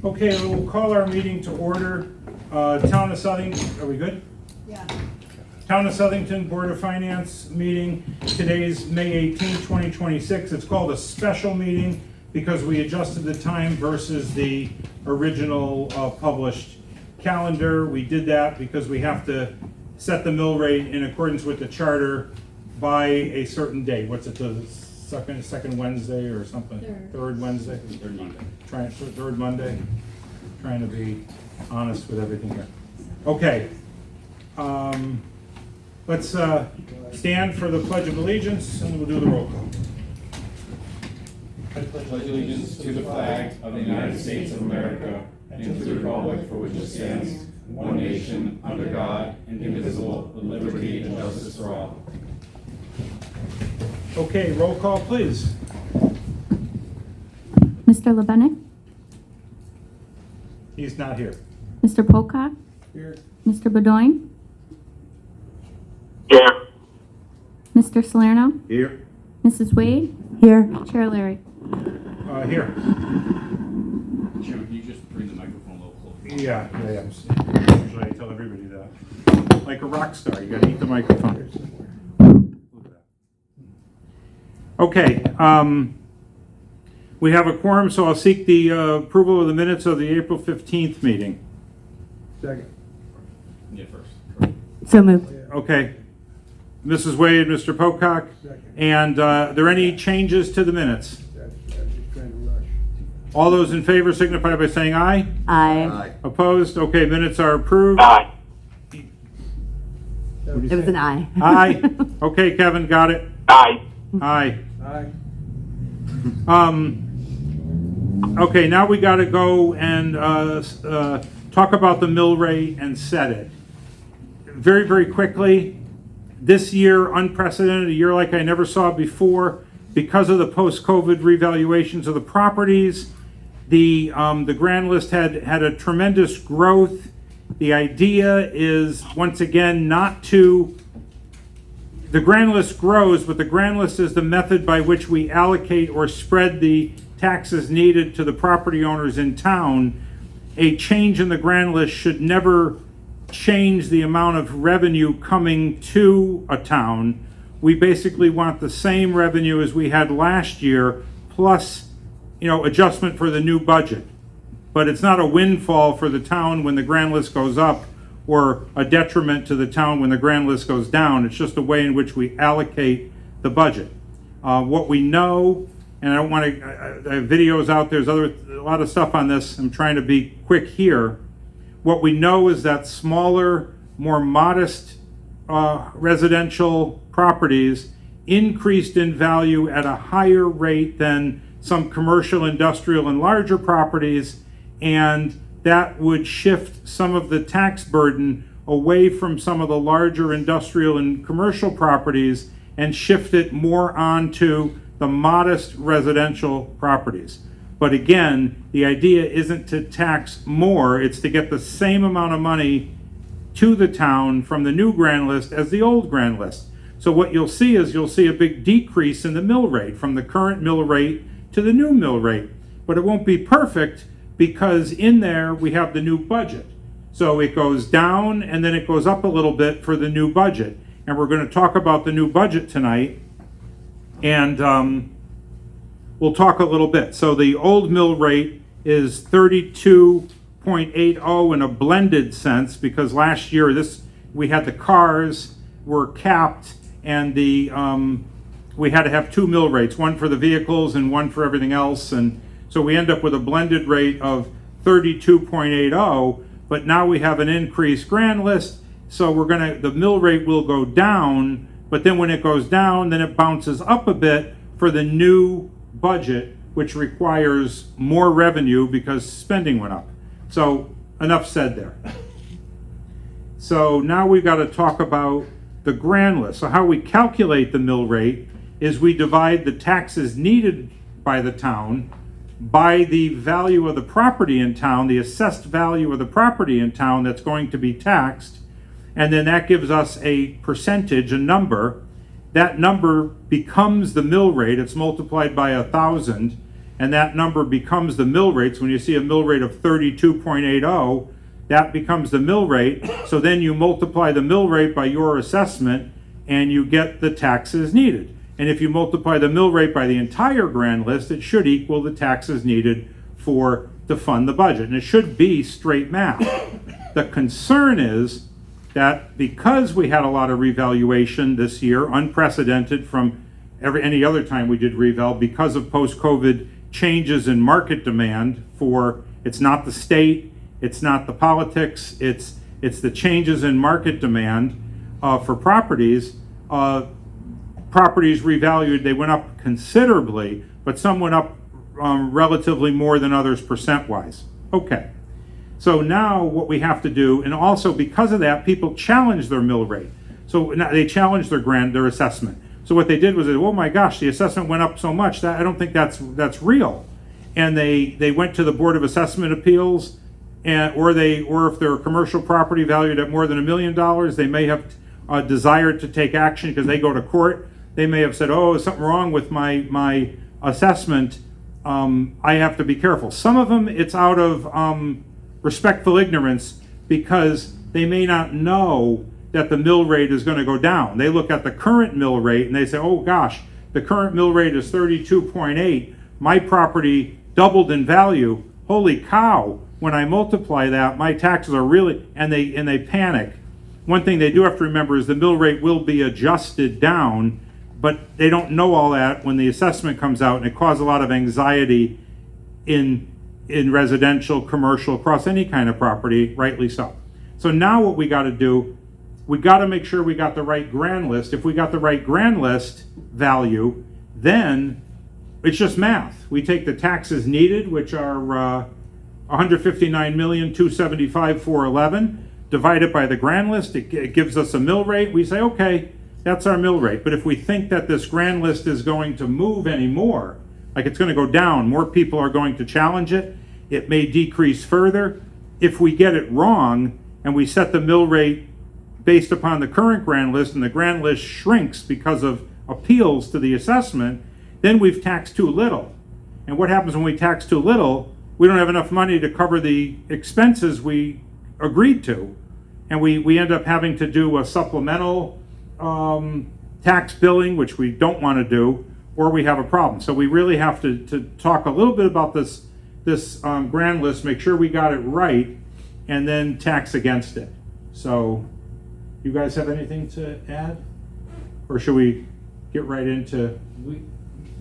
Okay, we'll call our meeting to order. Town of Southington, are we good? Yeah. Town of Southington Board of Finance meeting. Today's May 18, 2026. It's called a special meeting because we adjusted the time versus the original published calendar. We did that because we have to set the mill rate in accordance with the charter by a certain date. What's it, the second Wednesday or something? Third Wednesday? Third Monday. Third Monday. Trying to be honest with everything here. Okay. Let's stand for the Pledge of Allegiance and we'll do the roll call. I pledge allegiance to the flag of the United States of America and to the republic for which it stands, one nation, under God, indivisible, with liberty and justice for all. Okay, roll call, please. Mr. Lebenek? He's not here. Mr. Pocock? Here. Mr. Bedoin? Here. Mr. Salerno? Here. Mrs. Wade? Here. Chair Larry? Here. Chairman, can you just bring the microphone a little closer? Yeah. Usually I tell everybody that. Like a rock star, you gotta eat the microphone. Okay, we have a quorum, so I'll seek the approval of the minutes of the April 15th meeting. Second. Yeah, first. So moved. Okay. Mrs. Wade, Mr. Pocock, Second. and are there any changes to the minutes? That's just trying to rush. All those in favor signify by saying aye. Aye. Opposed? Okay, minutes are approved. Aye. It was an aye. Aye. Okay, Kevin, got it. Aye. Aye. Aye. Okay, now we gotta go and talk about the mill rate and set it. Very, very quickly, this year, unprecedented, a year like I never saw before, because of the post-COVID revaluations of the properties. The grand list had a tremendous growth. The idea is, once again, not to, the grand list grows, but the grand list is the method by which we allocate or spread the taxes needed to the property owners in town. A change in the grand list should never change the amount of revenue coming to a town. We basically want the same revenue as we had last year, plus, adjustment for the new budget. But it's not a windfall for the town when the grand list goes up, or a detriment to the town when the grand list goes down. It's just a way in which we allocate the budget. What we know, and I don't want to, I have videos out there, there's a lot of stuff on this. I'm trying to be quick here. What we know is that smaller, more modest residential properties increased in value at a higher rate than some commercial, industrial, and larger properties, and that would shift some of the tax burden away from some of the larger industrial and commercial properties and shift it more onto the modest residential properties. But again, the idea isn't to tax more, it's to get the same amount of money to the town from the new grand list as the old grand list. So what you'll see is a big decrease in the mill rate from the current mill rate to the new mill rate. But it won't be perfect because in there we have the new budget. So it goes down and then it goes up a little bit for the new budget. And we're going to talk about the new budget tonight. And we'll talk a little bit. So the old mill rate is 32.80 in a blended sense, because last year we had the cars were capped, and we had to have two mill rates, one for the vehicles and one for everything else, and so we end up with a blended rate of 32.80. But now we have an increased grand list, so the mill rate will go down. But then when it goes down, then it bounces up a bit for the new budget, which requires more revenue because spending went up. So enough said there. So now we've got to talk about the grand list. So how we calculate the mill rate is we divide the taxes needed by the town by the value of the property in town, the assessed value of the property in town that's going to be taxed, and then that gives us a percentage, a number. That number becomes the mill rate. It's multiplied by 1,000, and that number becomes the mill rates. When you see a mill rate of 32.80, that becomes the mill rate. So then you multiply the mill rate by your assessment and you get the taxes needed. And if you multiply the mill rate by the entire grand list, it should equal the taxes needed to fund the budget. And it should be straight math. The concern is that because we had a lot of revaluation this year, unprecedented from any other time we did reval, because of post-COVID changes in market demand it's not the state, it's not the politics, it's the changes in market demand for properties. Properties revalued, they went up considerably, but some went up relatively more than others percent-wise. Okay. So now what we have to do, and also because of that, people challenge their mill rate. So now they challenge their assessment. So what they did was, oh my gosh, the assessment went up so much that I don't think that's real. And they went to the Board of Assessment Appeals, or if they're a commercial property valued at more than $1 million, they may have desired to take action because they go to court. They may have said, oh, is something wrong with my assessment? I have to be careful. Some of them, it's out of respectful ignorance because they may not know that the mill rate is going to go down. They look at the current mill rate and they say, oh gosh, the current mill rate is 32.8. My property doubled in value. Holy cow, when I multiply that, my taxes are really, and they panic. One thing they do have to remember is the mill rate will be adjusted down, but they don't know all that when the assessment comes out, and it causes a lot of anxiety in residential, commercial, across any kind of property, rightly so. So now what we got to do, we got to make sure we got the right grand list. If we got the right grand list value, then it's just math. We take the taxes needed, which are $159,275,411, divide it by the grand list. It gives us a mill rate. We say, okay, that's our mill rate. But if we think that this grand list is going to move anymore, like it's going to go down, more people are going to challenge it, it may decrease further. If we get it wrong and we set the mill rate based upon the current grand list and the grand list shrinks because of appeals to the assessment, then we've taxed too little. And what happens when we tax too little? We don't have enough money to cover the expenses we agreed to. And we end up having to do a supplemental tax billing, which we don't want to do, or we have a problem. So we really have to talk a little bit about this grand list, make sure we got it right, and then tax against it. So you guys have anything to add? Or should we get right into?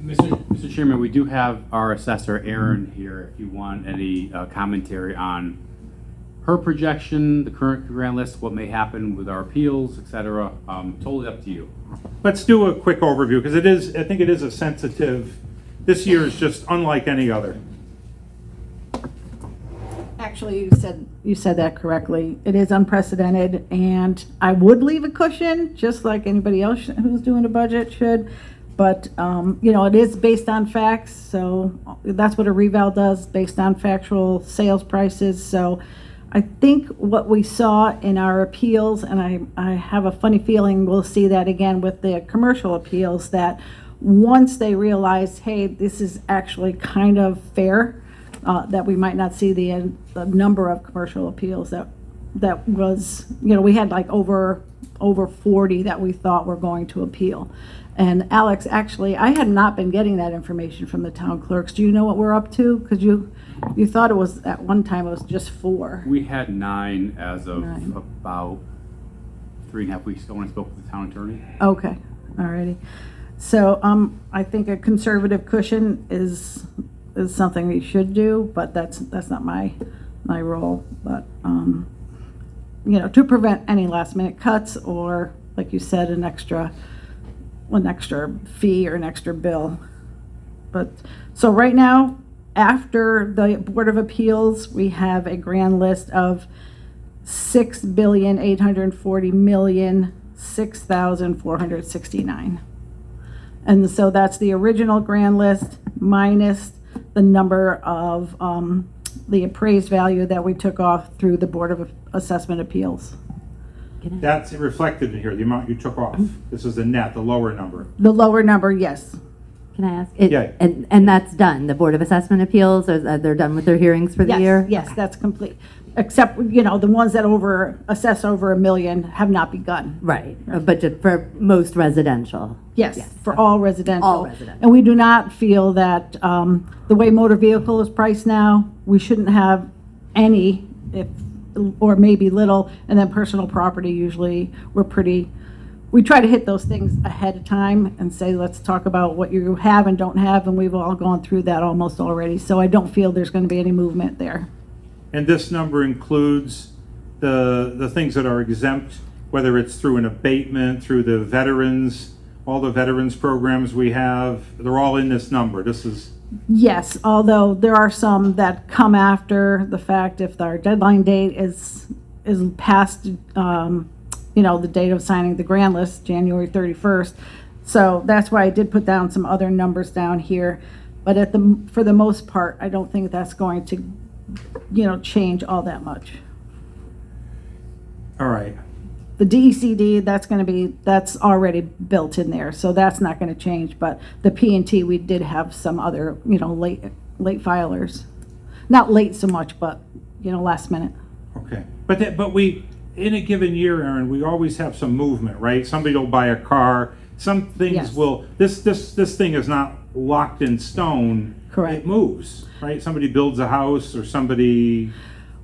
Mr. Chairman, we do have our assessor, Erin, here if you want any commentary on her projection, the current grand list, what may happen with our appeals, etc. Totally up to you. Let's do a quick overview, because I think it is a sensitive, this year is just unlike any other. Actually, you said that correctly. It is unprecedented, and I would leave a cushion, just like anybody else who's doing a budget should. But, it is based on facts, so that's what a reval does, based on factual sales prices. So I think what we saw in our appeals, and I have a funny feeling we'll see that again with the commercial appeals, that once they realize, hey, this is actually kind of fair, that we might not see the number of commercial appeals that was, we had like over 40 that we thought were going to appeal. And Alex, actually, I had not been getting that information from the town clerks. Do you know what we're up to? Because you thought it was, at one time, it was just 4. We had 9 as of 9. About 3.5 weeks ago when I spoke with the town attorney. Okay, alrighty. So I think a conservative cushion is something we should do, but that's not my role. But to prevent any last minute cuts, or like you said, an extra fee or an extra bill. But so right now, after the Board of Appeals, we have a grand list of $6,840,006,469. And so that's the original grand list minus the number of the appraised value that we took off through the Board of Assessment Appeals. That's reflected in here, the amount you took off. This is the net, the lower number. The lower number, yes. Can I ask? Yeah. And that's done, the Board of Assessment Appeals, they're done with their hearings for the Yes, year? yes, that's complete. Except, you know, the ones that assess over $1 million have not begun. Right, but just for most residential? Yes, for all residential. All residential. And we do not feel that, the way motor vehicle is priced now, we shouldn't have any, or maybe little, and then personal property, usually, we try to hit those things ahead of time and say, let's talk about what you have and don't have, and we've all gone through that almost already, so I don't feel there's gonna be any movement there. And this number includes the things that are exempt, whether it's through an abatement, through the veterans, all the veterans programs we have, they're all in this number. This is, Yes, although there are some that come after the fact if our deadline date is past, you know, the date of signing the grant list, January 31st. So that's why I did put down some other numbers down here. But for the most part, I don't think that's going to, you know, change all that much. all right. The DECD, that's already built in there, so that's not gonna change, but the P&T, we did have some other, you know, late filers. Not late so much, but, you know, last minute. Okay, but we, in a given year, Aaron, we always have some movement, right? Somebody will buy a car, some things Yes. will, this thing is not locked in stone. Correct. It moves, right? Somebody builds a house or somebody,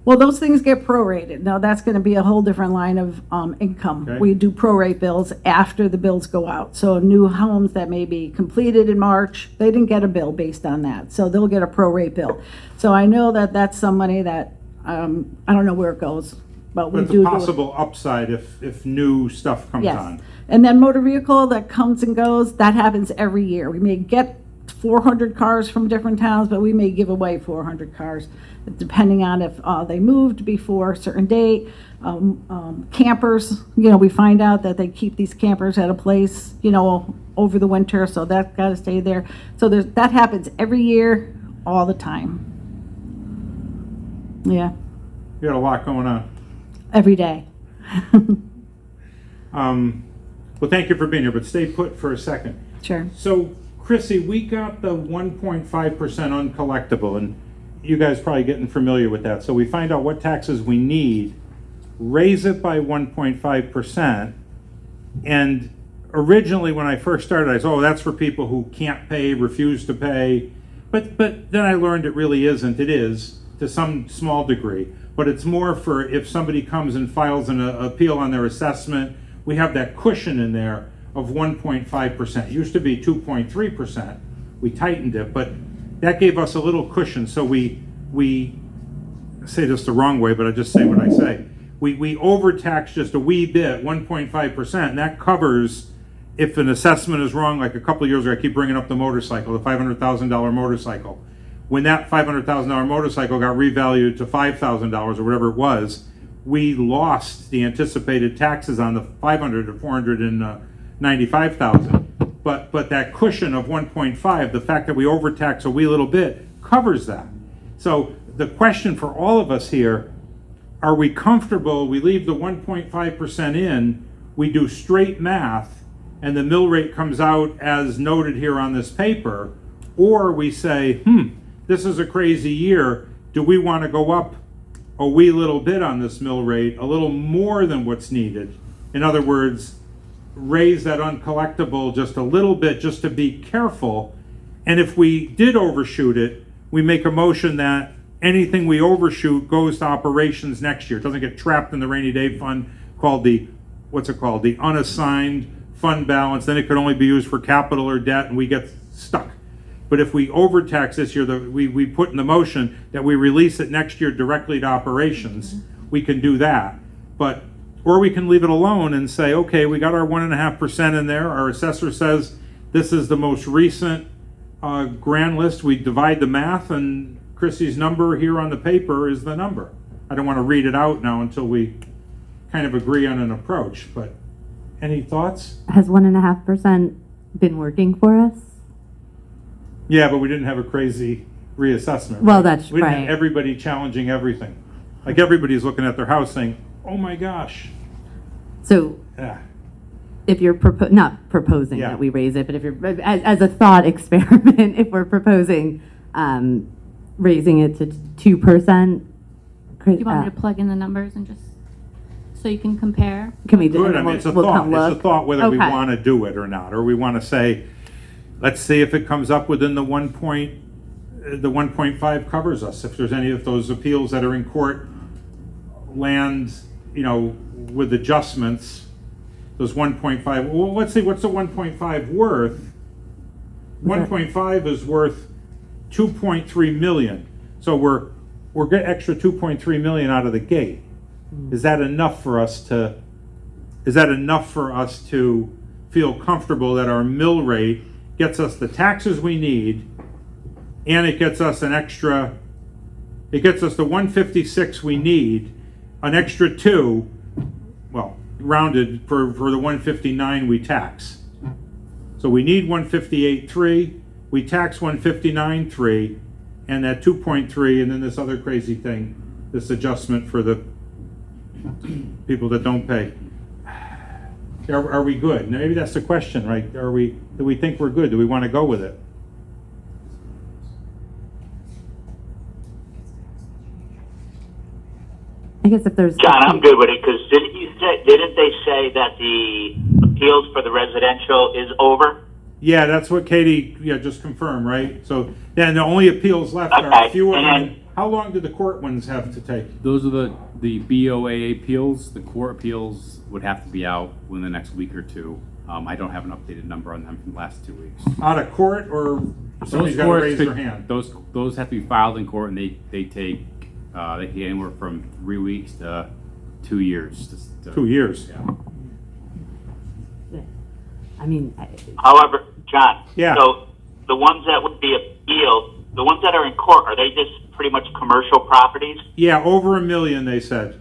Well, those things get prorated. Now, that's gonna be a whole different line of, income. Okay. We do prorate bills after the bills go out. So new homes that may be completed in March, they didn't get a bill based on that, so they'll get a prorate bill. So I know that that's some money that, I don't know where it goes, but we but do. it's a possible upside if new stuff comes Yes. on. And then motor vehicle that comes and goes, that happens every year. We may get 400 cars from different towns, but we may give away 400 cars, depending on if they moved before a certain date. Campers, you know, we find out that they keep these campers at a place, you know, over the winter, so that's got to stay there. So that happens every year, all the time. Yeah, You got a lot going on. every day. Well, thank you for being here, but stay put for a second. Sure. So, Chrissy, we got the 1.5% uncollectible, and you guys probably getting familiar with that. So we find out what taxes we need, raise it by 1.5%, and originally when I first started, I said, oh, that's for people who can't pay, refuse to pay. But then I learned it really isn't. It is, to some small degree. But it's more for if somebody comes and files an appeal on their assessment, we have that cushion in there of 1.5%. It used to be 2.3%. We tightened it, but that gave us a little cushion. So we say this the wrong way, but I just say what I say. We overtax just a wee bit, 1.5%, and that covers if an assessment is wrong. Like a couple of years ago, I keep bringing up the motorcycle, the $500,000 motorcycle. When that $500,000 motorcycle got revalued to $5,000 or whatever it was, we lost the anticipated taxes on the $500,000 to $495,000. But that cushion of 1.5, the fact that we overtax a wee little bit, covers that. So the question for all of us here, are we comfortable, we leave the 1.5% in, we do straight math, and the mill rate comes out as noted here on this paper, or we say, this is a crazy year, do we want to go up a wee little bit on this mill rate, a little more than what's needed? In other words, raise that uncollectible just a little bit just to be careful. And if we did overshoot it, we make a motion that anything we overshoot goes to operations next year. It doesn't get trapped in the rainy day fund called the unassigned fund balance. Then it could only be used for capital or debt and we get stuck. But if we overtax this year, we put in the motion that we release it next year directly to operations, we can do that. Or we can leave it alone and say, okay, we got our 1.5% in there. Our assessor says this is the most recent grand list. We divide the math, and Chrissy's number here on the paper is the number. I don't want to read it out now until we kind of agree on an approach, but any thoughts? Has 1.5% been working for us? Yeah, but we didn't have a crazy reassessment. Well, right? that's We didn't right. have everybody challenging everything. Like everybody's looking at their house saying, oh my gosh. So Yeah. if you're not proposing Yeah. that we raise it, but if you're, as a thought experiment, if we're proposing, raising it to 2%. Do you want me to plug in the numbers and just, so you can compare? Can we do? Good, and I then mean, it's a we'll thought, come it's a look? thought whether we Okay. want to do it or not, or we want to say, let's see if it comes up within the 1.5 covers us. If there's any of those appeals that are in court land, with adjustments, those 1.5, well, let's see, what's the 1.5 worth? 1.5 is worth 2.3 million. So we're getting extra 2.3 million out of the gate. Is that enough for us to feel comfortable that our mill rate gets us the taxes we need, and it gets us the 156 we need, an extra 2, well, rounded for the 159 we tax. So we need 158.3, we tax 159.3, and that 2.3, and then this other crazy thing, this adjustment for the people that don't pay. Are we good? Maybe that's the question, right? Do we think we're good? Do we want to go with it? I guess if there's. John, I'm good with it, because didn't they say that the appeals for the residential is over? Yeah, that's what Katie, just confirmed, right? So then the only appeals left are a Okay, few of and them. then- How long do the court ones have to take? Those are the BOA appeals. The court appeals would have to be out within the next week or two. I don't have an updated number on them from the last 2 weeks. Out of court, or somebody's got to raise their hand? Those have to be filed in court, and they take anywhere from 3 weeks to 2 years. 2 years. Yeah. I mean, However, John, Yeah. so the ones that would be appealed, the ones that are in court, are they just pretty much commercial properties? Yeah, over 1 million, they said.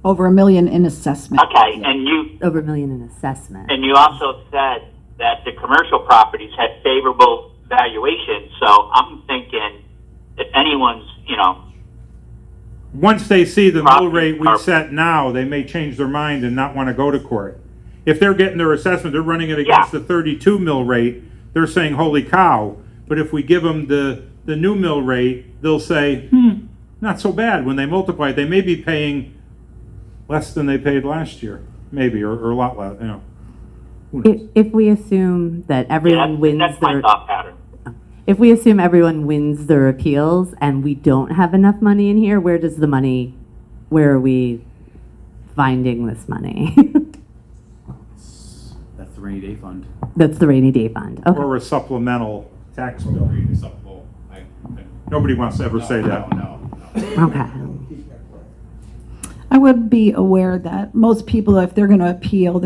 Over 1 million in assessment. Okay, and over 1 million in assessment. you also said that the commercial properties had favorable valuation, so I'm thinking if anyone's, Once they see the mill Property rate we are- set now, they may change their mind and not want to go to court. If they're getting their assessment, they're running it against Yeah. the 32 mill rate, they're saying, holy cow. But if we give them the new mill rate, they'll say, not so bad. When they multiply it, they may be paying less than they paid last year, maybe, or a lot less, Who knows? If we assume that everyone wins that's my their, thought pattern. if we assume everyone wins their appeals and we don't have enough money in here, where are we finding this money? That's the rainy day fund. That's the rainy day fund. Okay. Or a supplemental tax bill. Nobody wants to ever say that. No. Okay. I would be aware that most people, if they're going to appeal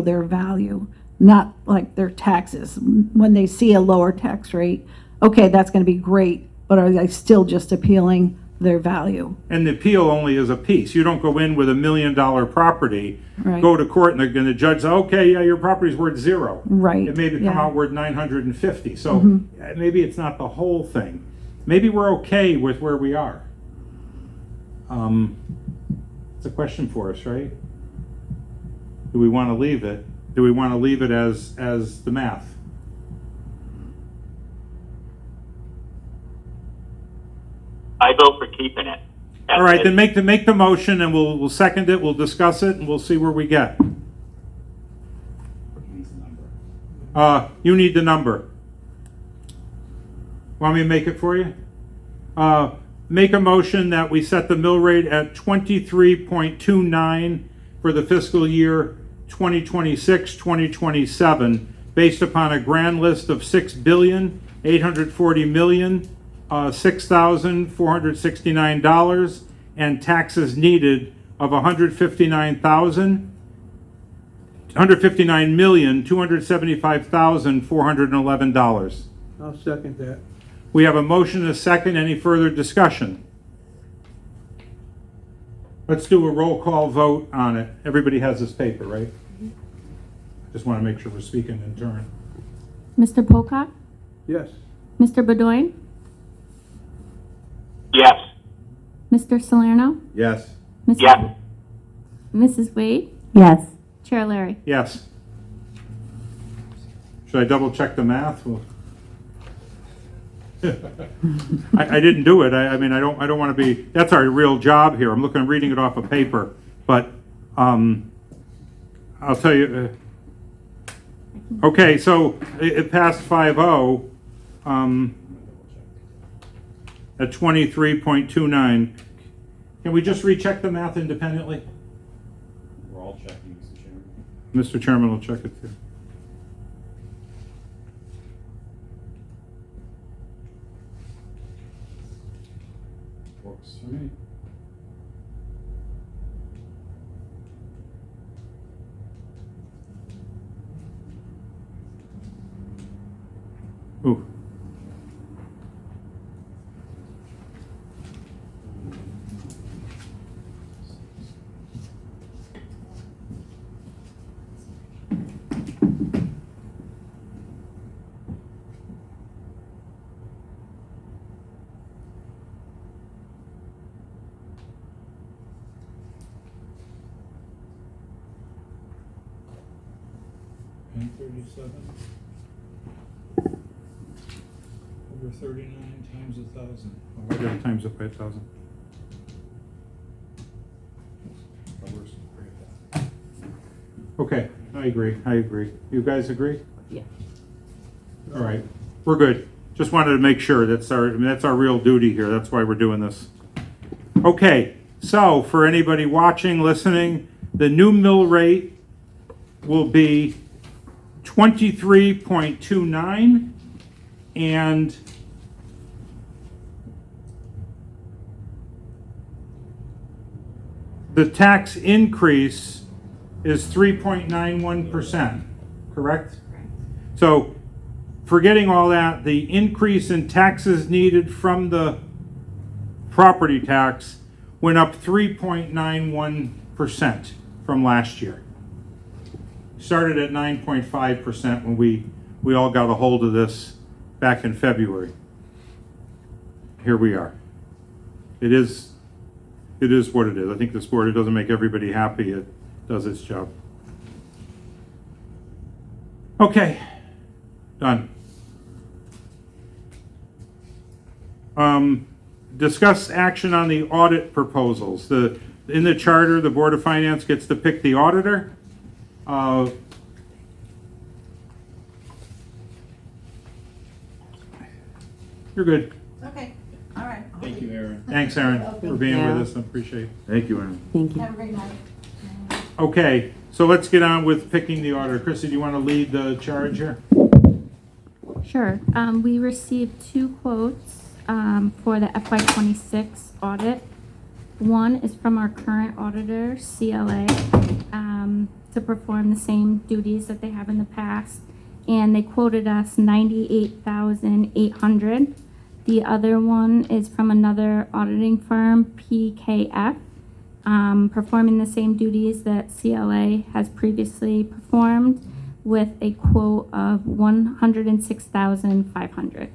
their value, not like their taxes. When they see a lower tax rate, okay, that's going to be great, but are they still just appealing their value? And the appeal only is a piece. You don't go in with $1 million property, Right. go to court, and they're going to judge, okay, yeah, your property's worth 0. Right, It may come yeah. out worth 950. So maybe it's not the whole thing. Maybe we're okay with where we are. It's a question for us, right? Do we want to leave it? Do we want to leave it as the math? I vote for keeping it. All right, then make the motion, and we'll second it, we'll discuss it, and we'll see where we get. You need the number. Want me to make it for you? Make a motion that we set the mill rate at 23.29 for the fiscal year 2026-2027, based upon a grand list of $6,840,006,469 and taxes needed of $159,275,411. I'll second that. We have a motion and a second. Any further discussion? Let's do a roll call vote on it. Everybody has this paper, right? Just want to make sure we're speaking in turn. Mr. Pocock? Yes. Mr. Bedoin? Yes. Mr. Salerno? Yes. Mrs. Yes. Mrs. Wade? Yes. Chair Larry? Yes. Should I double check the math? Well, I didn't do it. I mean, I don't want to be, that's our real job here. I'm reading it off of paper, but, I'll tell you, okay, so it passed 5-0, at 23.29. Can we just recheck the math independently? We're all checking, Mr. Chairman. Mr. Chairman will check it too. Works for me. Ooh. And 37. Over 39 times 1,000. Oh, I gotta times it by 1,000. Okay, I agree. You guys agree? Yeah. All right, we're good. Just wanted to make sure, that's our real duty here, that's why we're doing this. Okay, so for anybody watching, listening, the new mill rate will be 23.29, and the tax increase is 3.91%, correct? So, forgetting all that, the increase in taxes needed from the property tax went up 3.91% from last year. Started at 9.5% when we all got a hold of this back in February. Here we are. It is what it is. I think this board, it doesn't make everybody happy. It does its job. Okay, done. Discuss action on the audit proposals. In the charter, the Board of Finance gets to pick the auditor. You're good. Okay, all right. Thank you, Aaron. Thanks, Aaron, for being you. with us. I appreciate it. Thank you, Aaron. Thank you. Have a great night. Okay, so let's get on with picking the auditor. Chrissy, do you want to lead the charge here? Sure. We received 2 quotes for the FY26 audit. One is from our current auditor, CLA, to perform the same duties that they have in the past, and they quoted us $98,800. The other one is from another auditing firm, PKF, performing the same duties that CLA has previously performed, with a quote of $106,500.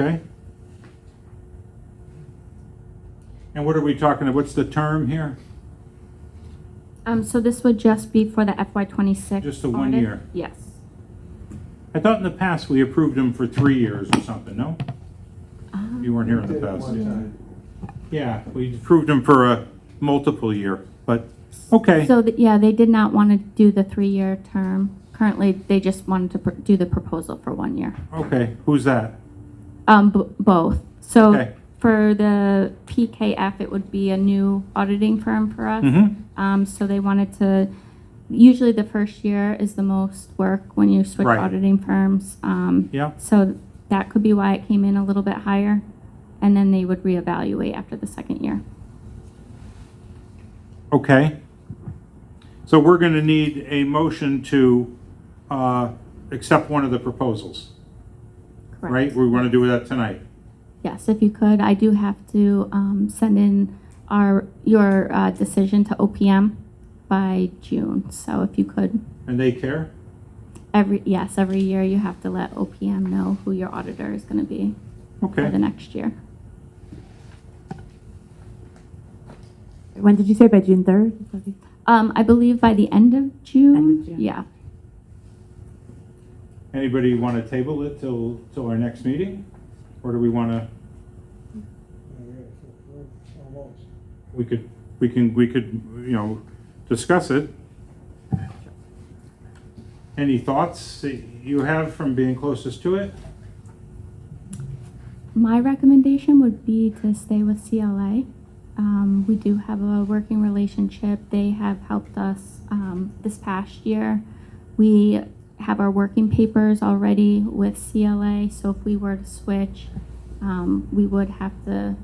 Okay. And what are we talking about? What's the term here? So this would just be for the FY26 Just the 1 audit? year? Yes. I thought in the past we approved them for 3 years or something, no? You weren't here in the past. Yeah, we approved them for a multiple year, but, okay. So, yeah, they did not want to do the 3-year term. Currently, they just wanted to do the proposal for 1 year. Okay, who's that? Both. So Okay. for the PKF, it would be a new auditing firm for us. Mm-hmm. So they wanted to, usually the first year is the most work when you switch Right. auditing firms. Yeah. So that could be why it came in a little bit higher. And then they would reevaluate after the second year. Okay. So we're going to need a motion to accept one of the proposals, Correct. right? We want to do that tonight. Yes, if you could. I do have to send in your decision to OPM by June. So if you could, And they care? every year you have to let OPM know who your auditor is going to be for Okay. the next year. When did you say, by June 3rd? I believe by the end of June. End of June. Yeah. Anybody want to table it till our next meeting? Or do we want to, Almost. we could, discuss it. Any thoughts that you have from being closest to it? My recommendation would be to stay with CLA. We do have a working relationship. They have helped us this past year. We have our working papers already with CLA, so if we were to switch, we would have to,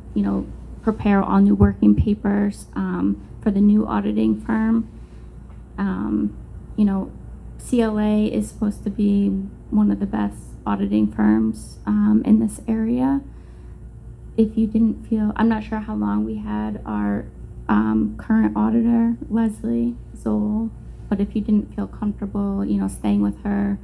prepare all new working papers for the new auditing firm. CLA is supposed to be one of the best auditing firms in this area. If you didn't feel, I'm not sure how long we had our current auditor, Leslie Zoll, but if you didn't feel comfortable, staying with her,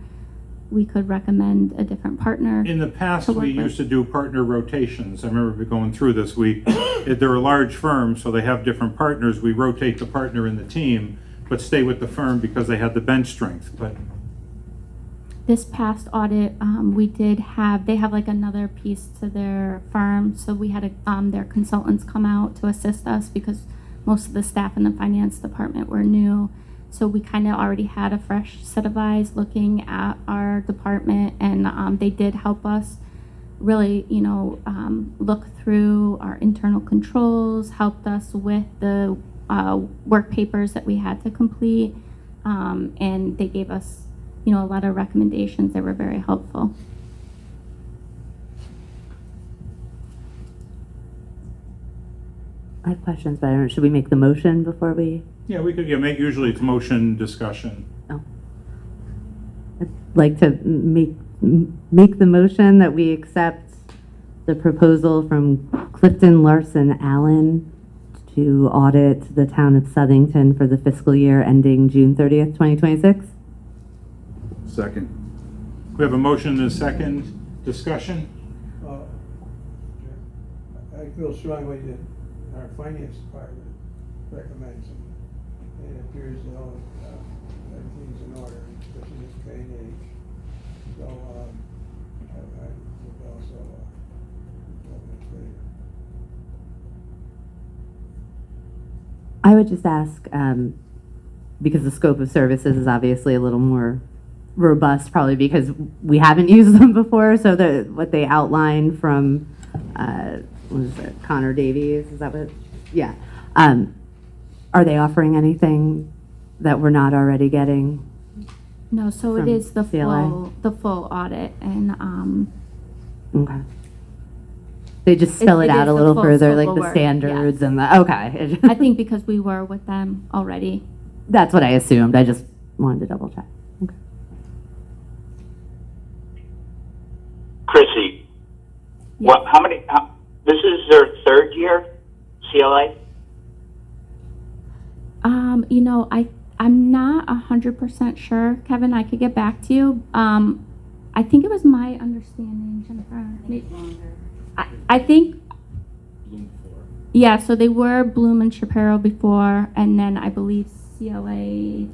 we could recommend a different partner. In the past, to work we with. used to do partner rotations. I remember going through this week. They're a large firm, so they have different partners. We rotate the partner in the team, but stay with the firm because they had the bench strength. But This past audit, they have like another piece to their firm, so we had their consultants come out to assist us because most of the staff in the finance department were new. So we kind of already had a fresh set of eyes looking at our department, and they did help us really, look through our internal controls, helped us with the work papers that we had to complete, and they gave us, a lot of recommendations that were very helpful. I have questions, but I don't know, should we make the motion before we? yeah, we could, usually it's motion discussion. Oh. I'd like to make the motion that we accept the proposal from Clifton Larson Allen to audit the town of Southington for the fiscal year ending June 30th, 2026. Second. We have a motion and a second discussion. I feel strongly that our finance department recommends them. And it appears that all, everything's in order, especially in this day and age. So, I would also, vote in favor. I would just ask, because the scope of services is obviously a little more robust, probably because we haven't used them before, so what they outlined from, what is it, Connor Davies, is that what? Yeah. Are they offering anything that we're not already getting? No, so it From is the CLA? full audit, and Okay. They just spell It it out is a the little full further, scope like of the work, standards yes. and the, okay. I think because we were with them already. That's what I assumed. I just wanted to double check. Okay. Chrissy, Yeah. this is their third year, CLA? I'm not 100% sure, Kevin. I could get back to you. I think it was my understanding, Jennifer. I think. Yeah, so they were Bloom and Shapiro before, and then I believe CLA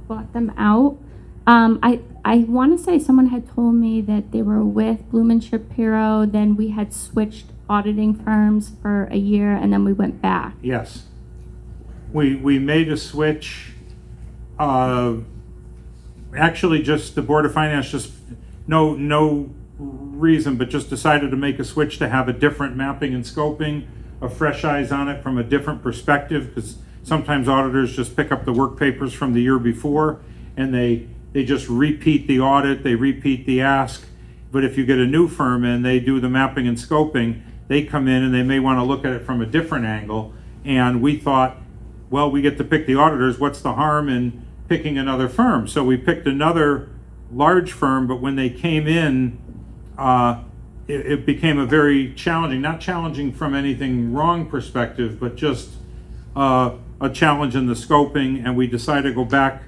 bought them out. I want to say someone had told me that they were with Bloom and Shapiro, then we had switched auditing firms for a year, and then we went back. Yes. We made a switch. Actually, just the Board of Finance, just no reason, but just decided to make a switch to have a different mapping and scoping, a fresh eyes on it from a different perspective, because sometimes auditors just pick up the work papers from the year before and they just repeat the audit, they repeat the ask. But if you get a new firm in, they do the mapping and scoping, they come in and they may want to look at it from a different angle. And we thought, well, we get to pick the auditors, what's the harm in picking another firm? So we picked another large firm, but when they came in, it became a very challenging, not challenging from anything wrong perspective, but just a challenge in the scoping, and we decided to go back.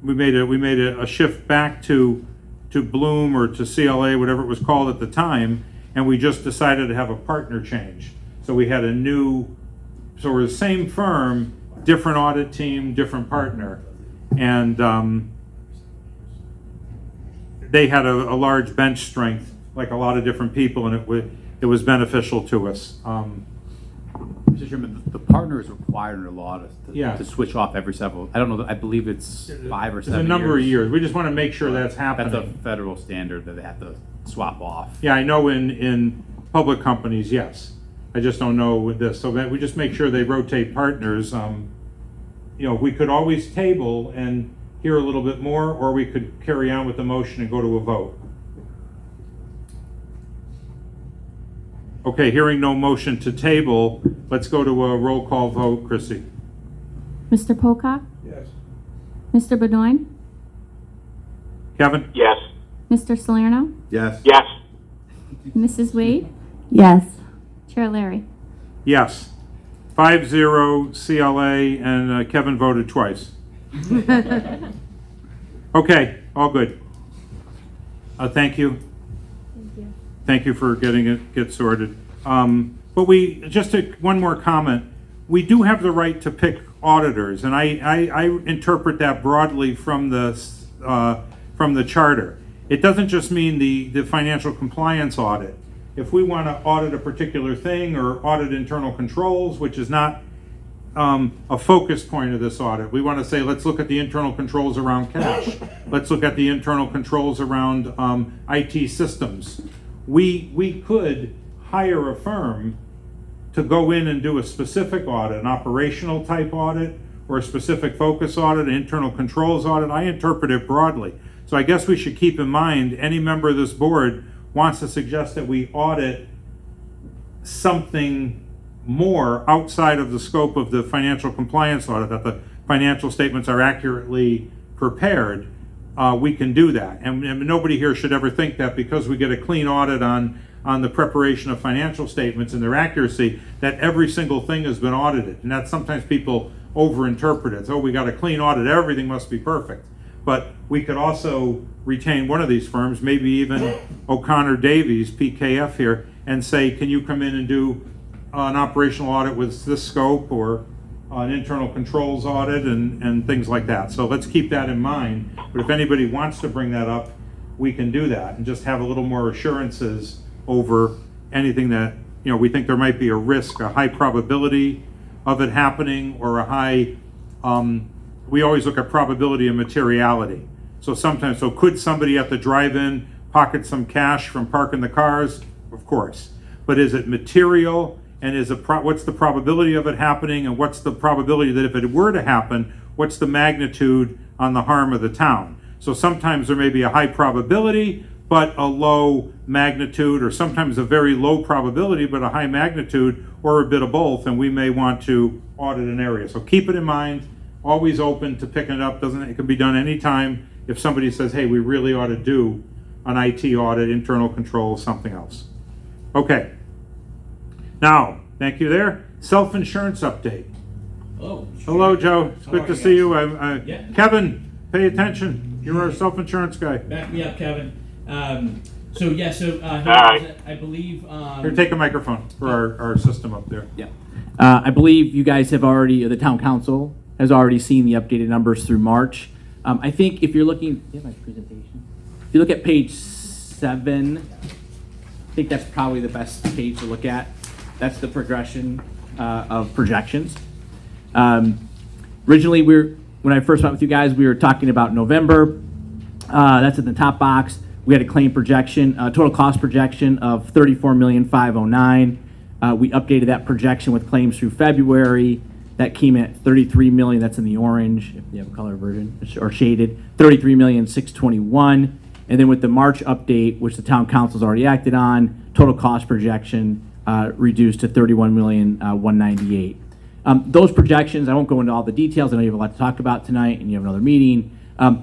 We made a shift back to Bloom or to CLA, whatever it was called at the time, and we just decided to have a partner change. So we had a new so we're the same firm, different audit team, different partner. And they had a large bench strength, like a lot of different people, and it was beneficial to us. Mr. Chairman, the partner is required under law Yeah. to switch off every several, I don't know, I believe it's 5 or It's 7 a years. number of years. We just want to make sure that's That's a happening. federal standard that they have to swap off. Yeah, I know in public companies, yes. I just don't know with this. So that we just make sure they rotate partners. We could always table and hear a little bit more, or we could carry on with the motion and go to a vote. Okay, hearing no motion to table, let's go to a roll call vote. Chrissy? Mr. Pocock, Yes. Mr. Bedoin, Kevin? Yes. Mr. Salerno, Yes. Yes. Mrs. Wade, Yes. Chair Larry. Yes. 5-0 CLA, and Kevin voted twice. Okay, all good. Thank you. Thank you for getting it sorted. But one more comment. We do have the right to pick auditors, and I interpret that broadly from the charter. It doesn't just mean the financial compliance audit. If we want to audit a particular thing or audit internal controls, which is not a focus point of this audit, we want to say, let's look at the internal controls around cash. Let's look at the internal controls around IT systems. We could hire a firm to go in and do a specific audit, an operational type audit, or a specific focus audit, an internal controls audit. I interpret it broadly. So I guess we should keep in mind, any member of this board wants to suggest that we audit something more outside of the scope of the financial compliance audit, that the financial statements are accurately prepared, we can do that. And nobody here should ever think that because we get a clean audit on the preparation of financial statements and their accuracy, that every single thing has been audited. And that sometimes people overinterpret it. So we got a clean audit, everything must be perfect. But we could also retain one of these firms, maybe even O'Connor Davies, PKF here, and say, can you come in and do an operational audit with this scope, or an internal controls audit, and things like that. So let's keep that in mind. But if anybody wants to bring that up, we can do that and just have a little more assurances over anything that, we think there might be a risk, a high probability of it happening, or a high, we always look at probability and materiality. So could somebody at the drive-in pocket some cash from parking the cars? Of course. But is it material? And what's the probability of it happening? And what's the probability that if it were to happen, what's the magnitude on the harm of the town? So sometimes there may be a high probability, but a low magnitude, or sometimes a very low probability, but a high magnitude, or a bit of both, and we may want to audit an area. So keep it in mind, always open to picking it up. It can be done anytime if somebody says, hey, we really ought to do an IT audit, internal control, something else. Okay. Now, thank you there. Self-insurance update. Hello. Hello, Joe. It's How good are to you see you. Yeah. Kevin, pay attention. You're our self-insurance guy. Back me up, Kevin. So right. I believe. Here, take a microphone for our system up there. Yeah. I believe you guys have already, the town council has already seen the updated numbers through March. I think if you're looking, do you have my presentation? If you look at page 7, I think that's probably the best page to look at. That's the progression of projections. Originally, when I first met with you guys, we were talking about November. That's in the top box. We had a claim projection, total cost projection of $34,509,000. We updated that projection with claims through February. That came in at $33 million. That's in the orange, if you have a color version, or shaded. $33,621,000. And then with the March update, which the town council's already acted on, total cost projection reduced to $31,198,000. Those projections, I won't go into all the details. I know you have a lot to talk about tonight, and you have another meeting.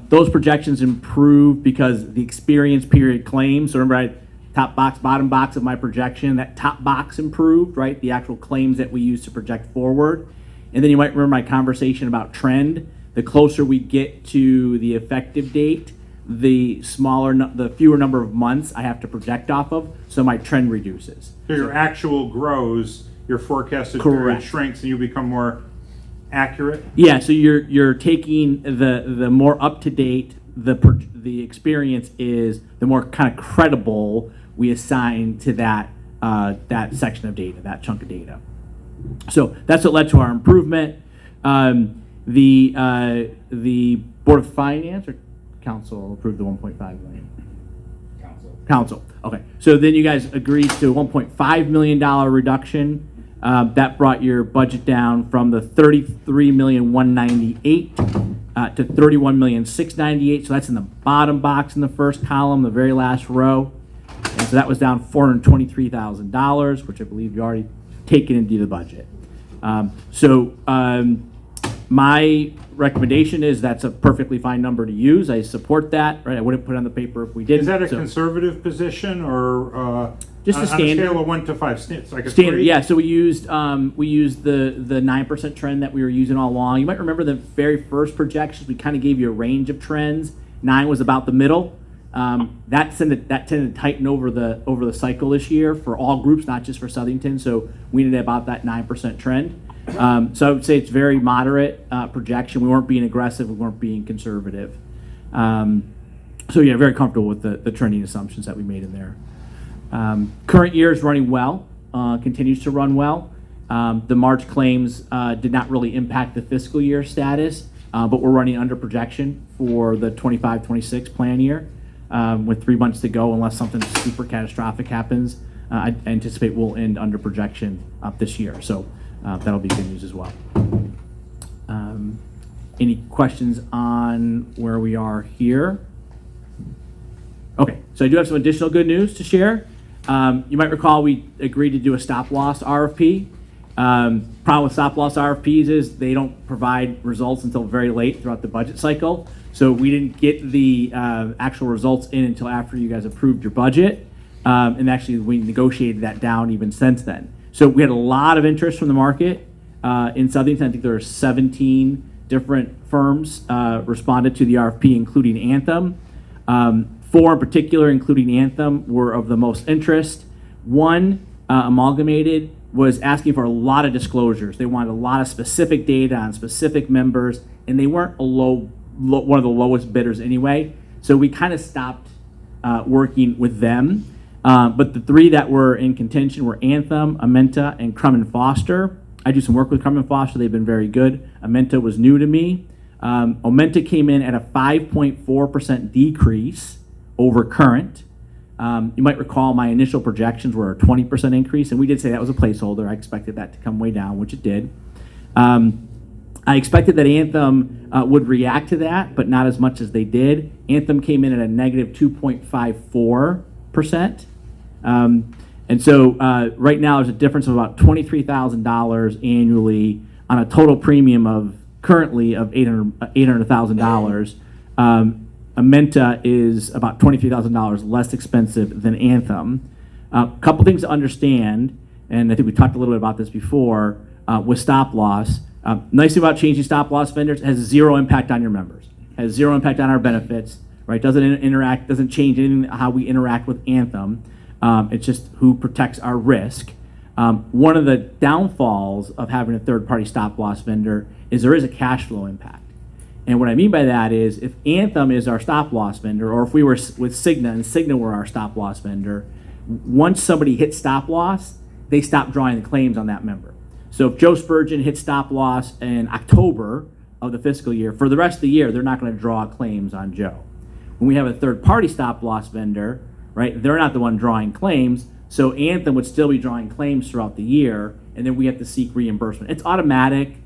Those projections improved because the experience period claims. So remember, top box, bottom box of my projection, that top box improved, right? The actual claims that we use to project forward. And then you might remember my conversation about trend. The closer we get to the effective date, the fewer number of months I have to project off of, so my trend reduces. So your actual grows your forecasted period Correct. shrinks and you become more accurate? Yeah, so you're taking the more up to date the experience is, the more kind of credible we assign to that that section of data, that chunk of data. So that's what led to our improvement. The Board of Finance or Council approved the 1.5 million. Council. Okay. So then you guys agreed to a $1.5 million reduction. That brought your budget down from the $33,198,000 to $31,698,000. So that's in the bottom box in the first column, the very last row. And so that was down $423,000, which I believe you already taken into the budget. My recommendation is that's a perfectly fine number to use. I support that. Right? I wouldn't put it on the paper if we didn't. Is that a So- conservative position or Just a on a standard. scale of 1 to 5? It's like a Standard, 3? yeah. So we used the 9% trend that we were using all along. You might remember the very first projections. We kind of gave you a range of trends. 9 was about the middle. That tended to tighten over the cycle this year for all groups, not just for Southington. So we ended about that 9% trend. So I would say it's very moderate projection. We weren't being aggressive. We weren't being conservative. So yeah, very comfortable with the trending assumptions that we made in there. Current year is running well, continues to run well. The March claims did not really impact the fiscal year status, but we're running under projection for the 25-26 plan year with 3 months to go unless something super catastrophic happens. I anticipate we'll end under projection this year, so that'll be good news as well. Any questions on where we are here? Okay, so I do have some additional good news to share. You might recall we agreed to do a stop-loss RFP. Problem with stop-loss RFPs is they don't provide results until very late throughout the budget cycle. So we didn't get the actual results in until after you guys approved your budget. And actually, we negotiated that down even since then. So we had a lot of interest from the market in Southington. I think there were 17 different firms responded to the RFP, including Anthem. 4 in particular, including Anthem, were of the most interest. One, Amalgamated, was asking for a lot of disclosures. They wanted a lot of specific data on specific members, and they weren't one of the lowest bidders anyway. So we kind of stopped working with them. But the 3 that were in contention were Anthem, Amenta, and Crum & Foster. I do some work with Crum & Foster. They've been very good. Amenta was new to me. Amenta came in at a 5.4% decrease over current. You might recall my initial projections were a 20% increase, and we did say that was a placeholder. I expected that to come way down, which it did. I expected that Anthem would react to that, but not as much as they did. Anthem came in at a negative 2.54%. And so right now there's a difference of about $23,000 annually on a total premium of currently of $800,000. Amenta is about $23,000 less expensive than Anthem. A couple things to understand, and I think we talked a little bit about this before, with stop loss. Nice thing about changing stop loss vendors, it has 0 impact on your members, has 0 impact on our benefits, right? Doesn't change anything how we interact with Anthem. It's just who protects our risk. One of the downfalls of having a third-party stop loss vendor is there is a cash flow impact. And what I mean by that is if Anthem is our stop loss vendor, or if we were with Cigna and Cigna were our stop loss vendor, once somebody hits stop loss, they stop drawing the claims on that member. So if Joe Spurgeon hits stop loss in October of the fiscal year, for the rest of the year, they're not going to draw claims on Joe. When we have a third-party stop loss vendor, right, they're not the one drawing claims, so Anthem would still be drawing claims throughout the year, and then we have to seek reimbursement. It's automatic.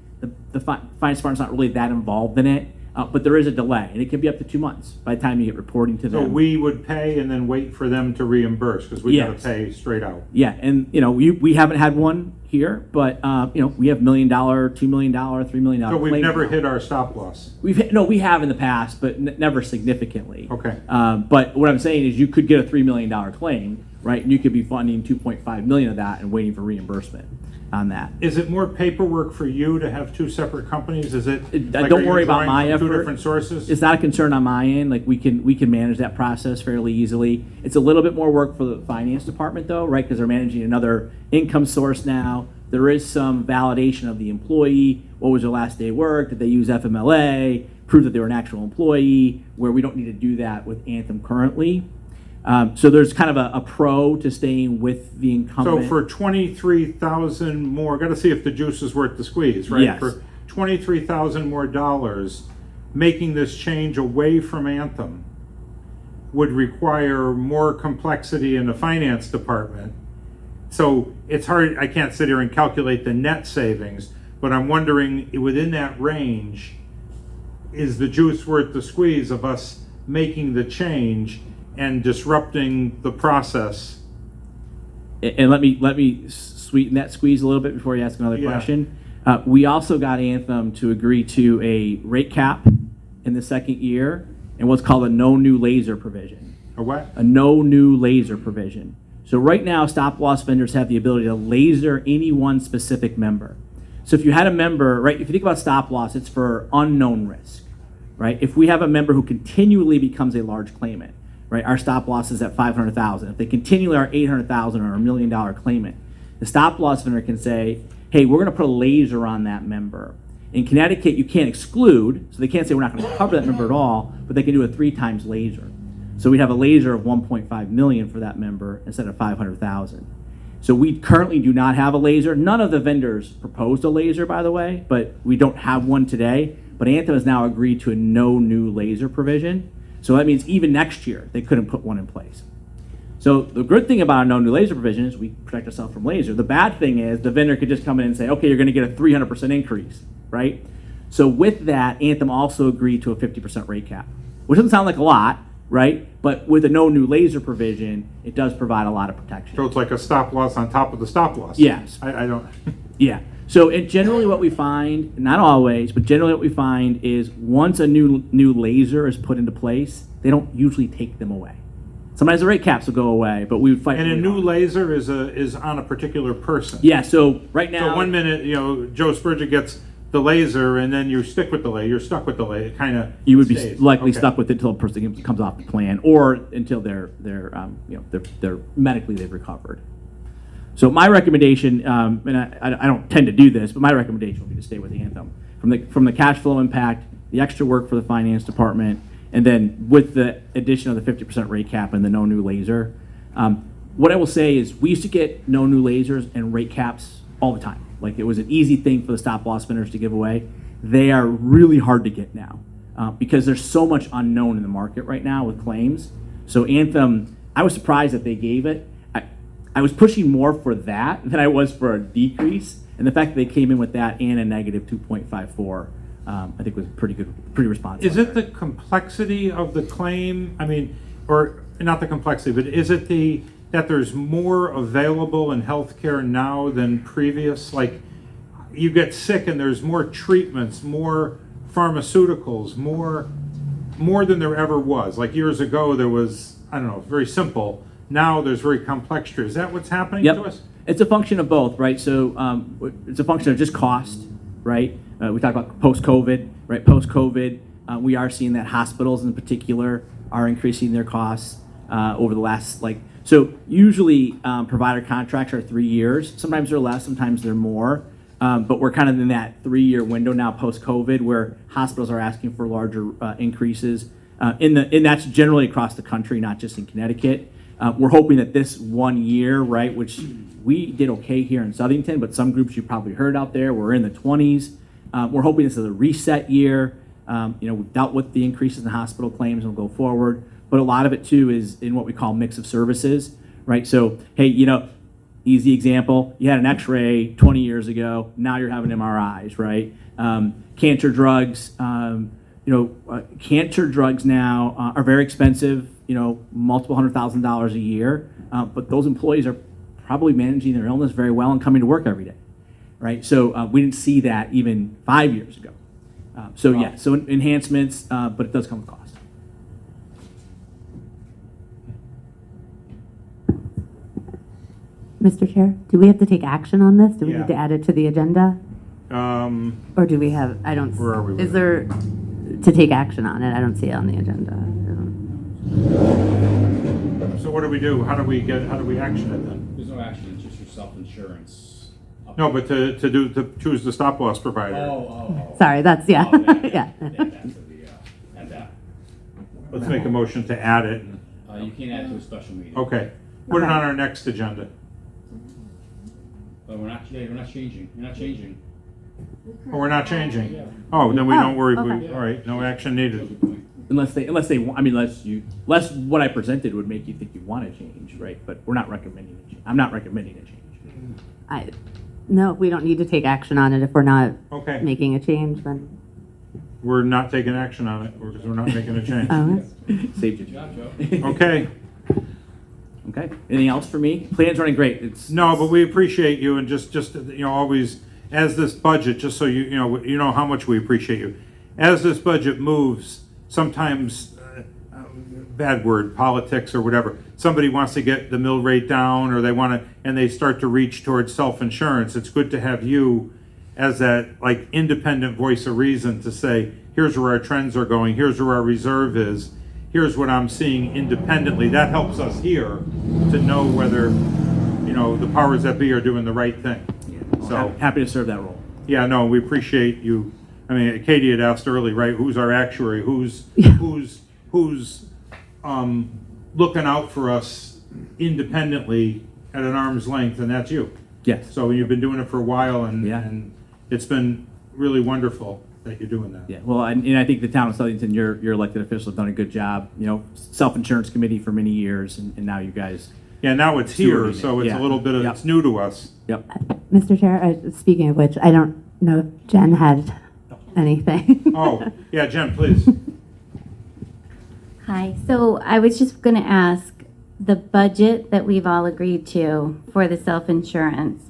The finance department's not really that involved in it, but there is a delay, and it can be up to 2 months by the time you get reporting to them. So we would pay and then wait for them to reimburse because we got to Yes. pay straight out. Yeah, and we haven't had one here, but we have $1 million, $2 million, $3 million. So we've claims never now. hit our stop loss. We have in the past, but never significantly. Okay. But what I'm saying is you could get a $3 million claim, right? And you could be funding $2.5 million of that and waiting for reimbursement on that. Is it more paperwork for you to have 2 separate companies? Is it? Don't are you worry about drawing my from 2 effort. different sources? It's not a concern on my end. Like we can manage that process fairly easily. It's a little bit more work for the finance department though, right? Because they're managing another income source now there is some validation of the employee. What was their last day of work? Did they use FMLA? Prove that they were an actual employee, where we don't need to do that with Anthem currently. So there's kind of a pro to staying with the incumbent. So for 23,000 more, got to see if the juice is worth the squeeze, right? Yes. For 23,000 more dollars, making this change away from Anthem would require more complexity in the finance department. So it's hard, I can't sit here and calculate the net savings, but I'm wondering, within that range, is the juice worth the squeeze of us making the change and disrupting the process? And let me sweeten that squeeze a little bit before you ask another Yeah. question. We also got Anthem to agree to a rate cap in the second year and what's called a no new laser provision. A what? A no new laser provision. So right now, stop-loss vendors have the ability to laser any one specific member. So if you had a member, right, if you think about stop-loss, it's for unknown risk, right? If we have a member who continually becomes a large claimant, right, our stop-loss is at $500,000. If they continually are $800,000 or $1 million claimant, the stop-loss vendor can say, hey, we're going to put a laser on that member. In Connecticut, you can't exclude, so they can't say we're not going to cover that member at all, but they can do a 3 times laser. So we'd have a laser of 1.5 million for that member instead of 500,000. So we currently do not have a laser. None of the vendors proposed a laser, by the way, but we don't have one today. But Anthem has now agreed to a no new laser provision. So that means even next year, they couldn't put one in place. So the good thing about a no new laser provision is we protect ourselves from laser. The bad thing is the vendor could just come in and say, okay, you're going to get a 300% increase, right? So with that, Anthem also agreed to a 50% rate cap, which doesn't sound like a lot, right? But with a no new laser provision, it does provide a lot of protection. So it's like a stop loss on top of the stop loss. Yes. I don't. Yeah. So generally what we find, not always, but generally what we find is once a new laser is put into place, they don't usually take them away. Sometimes the rate caps will go away, but we would fight. And a really new hard. laser is on a particular person. Yeah. So right now, So 1 minute, Joe Spurgeon gets the laser, and then you stick with the laser. You're stuck with the laser. It kind of you would be stays. likely Okay. stuck with it until a person comes off the plan, or until they're medically they've recovered. So my recommendation, and I don't tend to do this, but my recommendation would be to stay with Anthem from the cash flow impact, the extra work for the finance department, and then with the addition of the 50% rate cap and the no new laser. What I will say is we used to get no new lasers and rate caps all the time. Like it was an easy thing for the stop loss vendors to give away. They are really hard to get now because there's so much unknown in the market right now with claims. So Anthem, I was surprised that they gave it. I was pushing more for that than I was for a decrease. And the fact that they came in with that and a negative 2.54, I think was pretty good, pretty responsive. Is it the complexity of the claim? I mean, or not the complexity, but is it that there's more available in healthcare now than previous? Like, you get sick and there's more treatments, more pharmaceuticals, more than there ever was. Like years ago, there was, I don't know, very simple. Now there's very complex treatment. Is that what's happening to us? It's a function of both, right? So it's a function of just cost, right? We talk about post-COVID, right? Post-COVID, we are seeing that hospitals in particular are increasing their costs over the last, so usually provider contracts are 3 years. Sometimes they're less, sometimes they're more. But we're kind of in that 3-year window now post-COVID where hospitals are asking for larger increases. And that's generally across the country, not just in Connecticut. We're hoping that this 1 year, right, which we did okay here in Southington, but some groups you probably heard out there, we're in the 20s. We're hoping this is a reset year. We've dealt with the increases in hospital claims and we'll go forward. But a lot of it too is in what we call mix of services, right? So, hey, easy example, you had an x-ray 20 years ago, now you're having MRIs, right? Cancer drugs, cancer drugs now are very expensive, multiple $100,000 a year, but those employees are probably managing their illness very well and coming to work every day, right? So we didn't see that even 5 years ago. So enhancements, but it does come with cost. Mr. Chair, do we have to take action on this? Do we Yeah. need to add it to the agenda? Or do we have, Where are we with is there, to take action on it? I don't see it on the agenda. So what do we do? How do we action it then? There's no action, it's just your self-insurance No, but to choose the stop loss provider. Sorry, that's, yeah, yeah. Add that. Let's make a motion to add it. You can't add to a special meeting. Okay, put it on our next agenda. But we're not changing, you're not changing. Oh, we're not changing? Oh, then we don't worry, okay. all right, no action needed. Unless unless what I presented would make you think you want to change, right? But we're not recommending a change. I'm not recommending a change. No, we don't need to take action on it if we're not Okay, making a change, then. we're not taking action on it, because we're not making a change. Saved you. Good job, Joe. Okay, Okay. Anything else for me? Plan's running great. It's no, but we appreciate you, and just, you know, always, as this budget, just so you know how much we appreciate you. As this budget moves, sometimes, bad word, politics or whatever, somebody wants to get the mill rate down, or they want to, and they start to reach towards self-insurance, it's good to have you as that, like, independent voice of reason to say, here's where our trends are going, here's where our reserve is, here's what I'm seeing independently. That helps us here to know whether, you know, the powers that be are doing the right thing. So, happy to serve that role. yeah, no, we appreciate you. I mean, Katie had asked early, right, who's our actuary, who's looking out for us independently at an arm's length, and that's you. Yes. So you've been doing it for a while, Yeah. and it's been really wonderful that you're doing that. Yeah. Well, and I think the town of Southington, your elected officials have done a good job. You know, self-insurance committee for many years, and now you guys. Yeah, now it's here, Stewarding it, so it's yeah. a little bit of, Yep. it's new to us. Yep. Mr. Chair, speaking of which, I don't know if Jen had anything. Oh, yeah, Jen, please. Hi, so I was just going to ask, the budget that we've all agreed to for the self-insurance,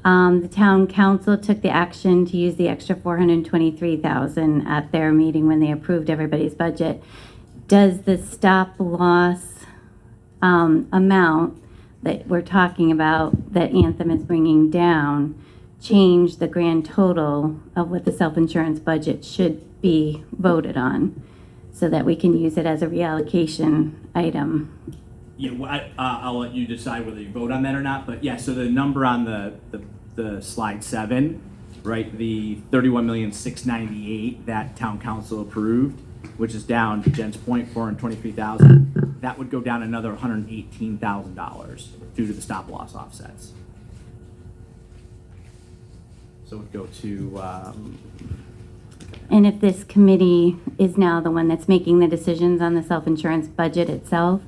the town council took the action to use the extra $423,000 at their meeting when they approved everybody's budget. Does the stop loss amount that we're talking about, that Anthem is bringing down, change the grand total of what the self-insurance budget should be voted on, so that we can use it as a reallocation item? Yeah, well, I'll let you decide whether you vote on that or not. But yeah, so the number on the slide 7, right? The 31,698,000 that town council approved, which is down to Jen's point, 423,000. That would go down another $118,000 due to the stop loss offsets. So it would go to. And if this committee is now the one that's making the decisions on the self-insurance budget itself,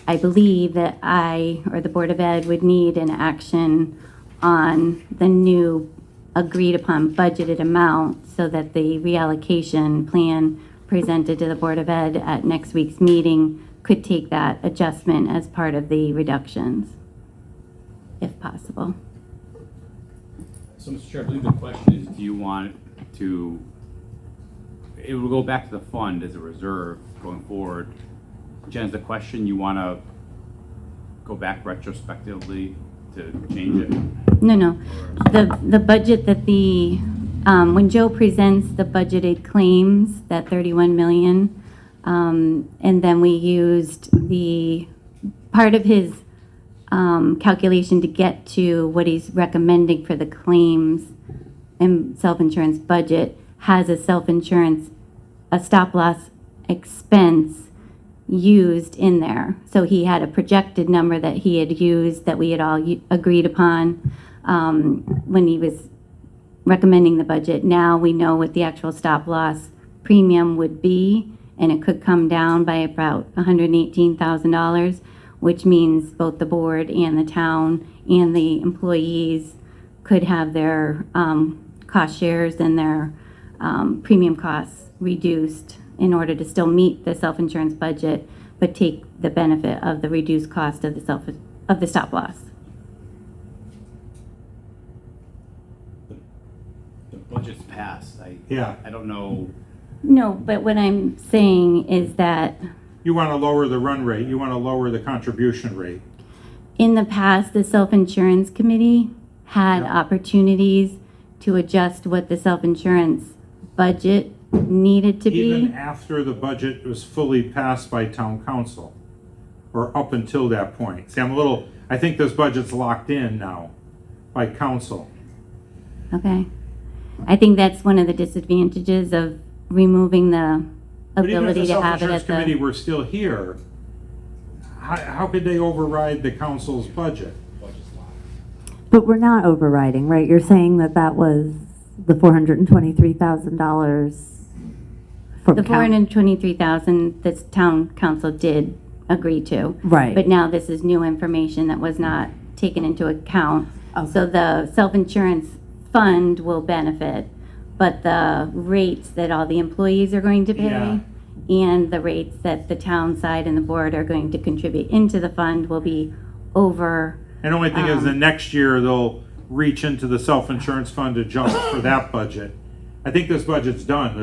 I believe that I, or the Board of Ed, would need an action on the new agreed-upon budgeted amount, so that the reallocation plan presented to the Board of Ed at next week's meeting could take that adjustment as part of the reductions, if possible. So, Mr. Chair, I believe the question is, do you want to, it will go back to the fund as a reserve going forward. Jen, is the question, you want to go back retrospectively to change it? No. The budget that when Joe presents the budgeted claims, that 31 million, and then we used the part of his calculation to get to what he's recommending for the claims and self-insurance budget, has a stop loss expense used in there. So he had a projected number that he had used, that we had all agreed upon when he was recommending the budget. Now we know what the actual stop loss premium would be, and it could come down by about $118,000, which means both the board and the town and the employees could have their cost shares and their premium costs reduced in order to still meet the self-insurance budget, but take the benefit of the reduced cost of the stop loss. The budget's passed. Yeah. I don't know. No, but what I'm saying is that You want to lower the run rate, you want to lower the contribution rate. in the past, the self-insurance committee had Yeah. opportunities to adjust what the self-insurance budget needed to Even be. after the budget was fully passed by town council, or up until that point. See, I think this budget's locked in now by council. Okay. I think that's one of the disadvantages of removing the But even if the ability to have it self-insurance at committee the. were still here, how could they override the council's budget? But we're not overriding, right? You're saying that that was the $423,000 from The count- 423,000 that town council did agree to. Right. But now this is new information that was not taken into account. So the self-insurance fund will benefit, but the rates that all the employees are going to Yeah. pay and the rates that the town side and the board are going to contribute into the fund will be over. And the only thing is, the next year, they'll reach into the self-insurance fund to jump for that budget. I think this budget's done.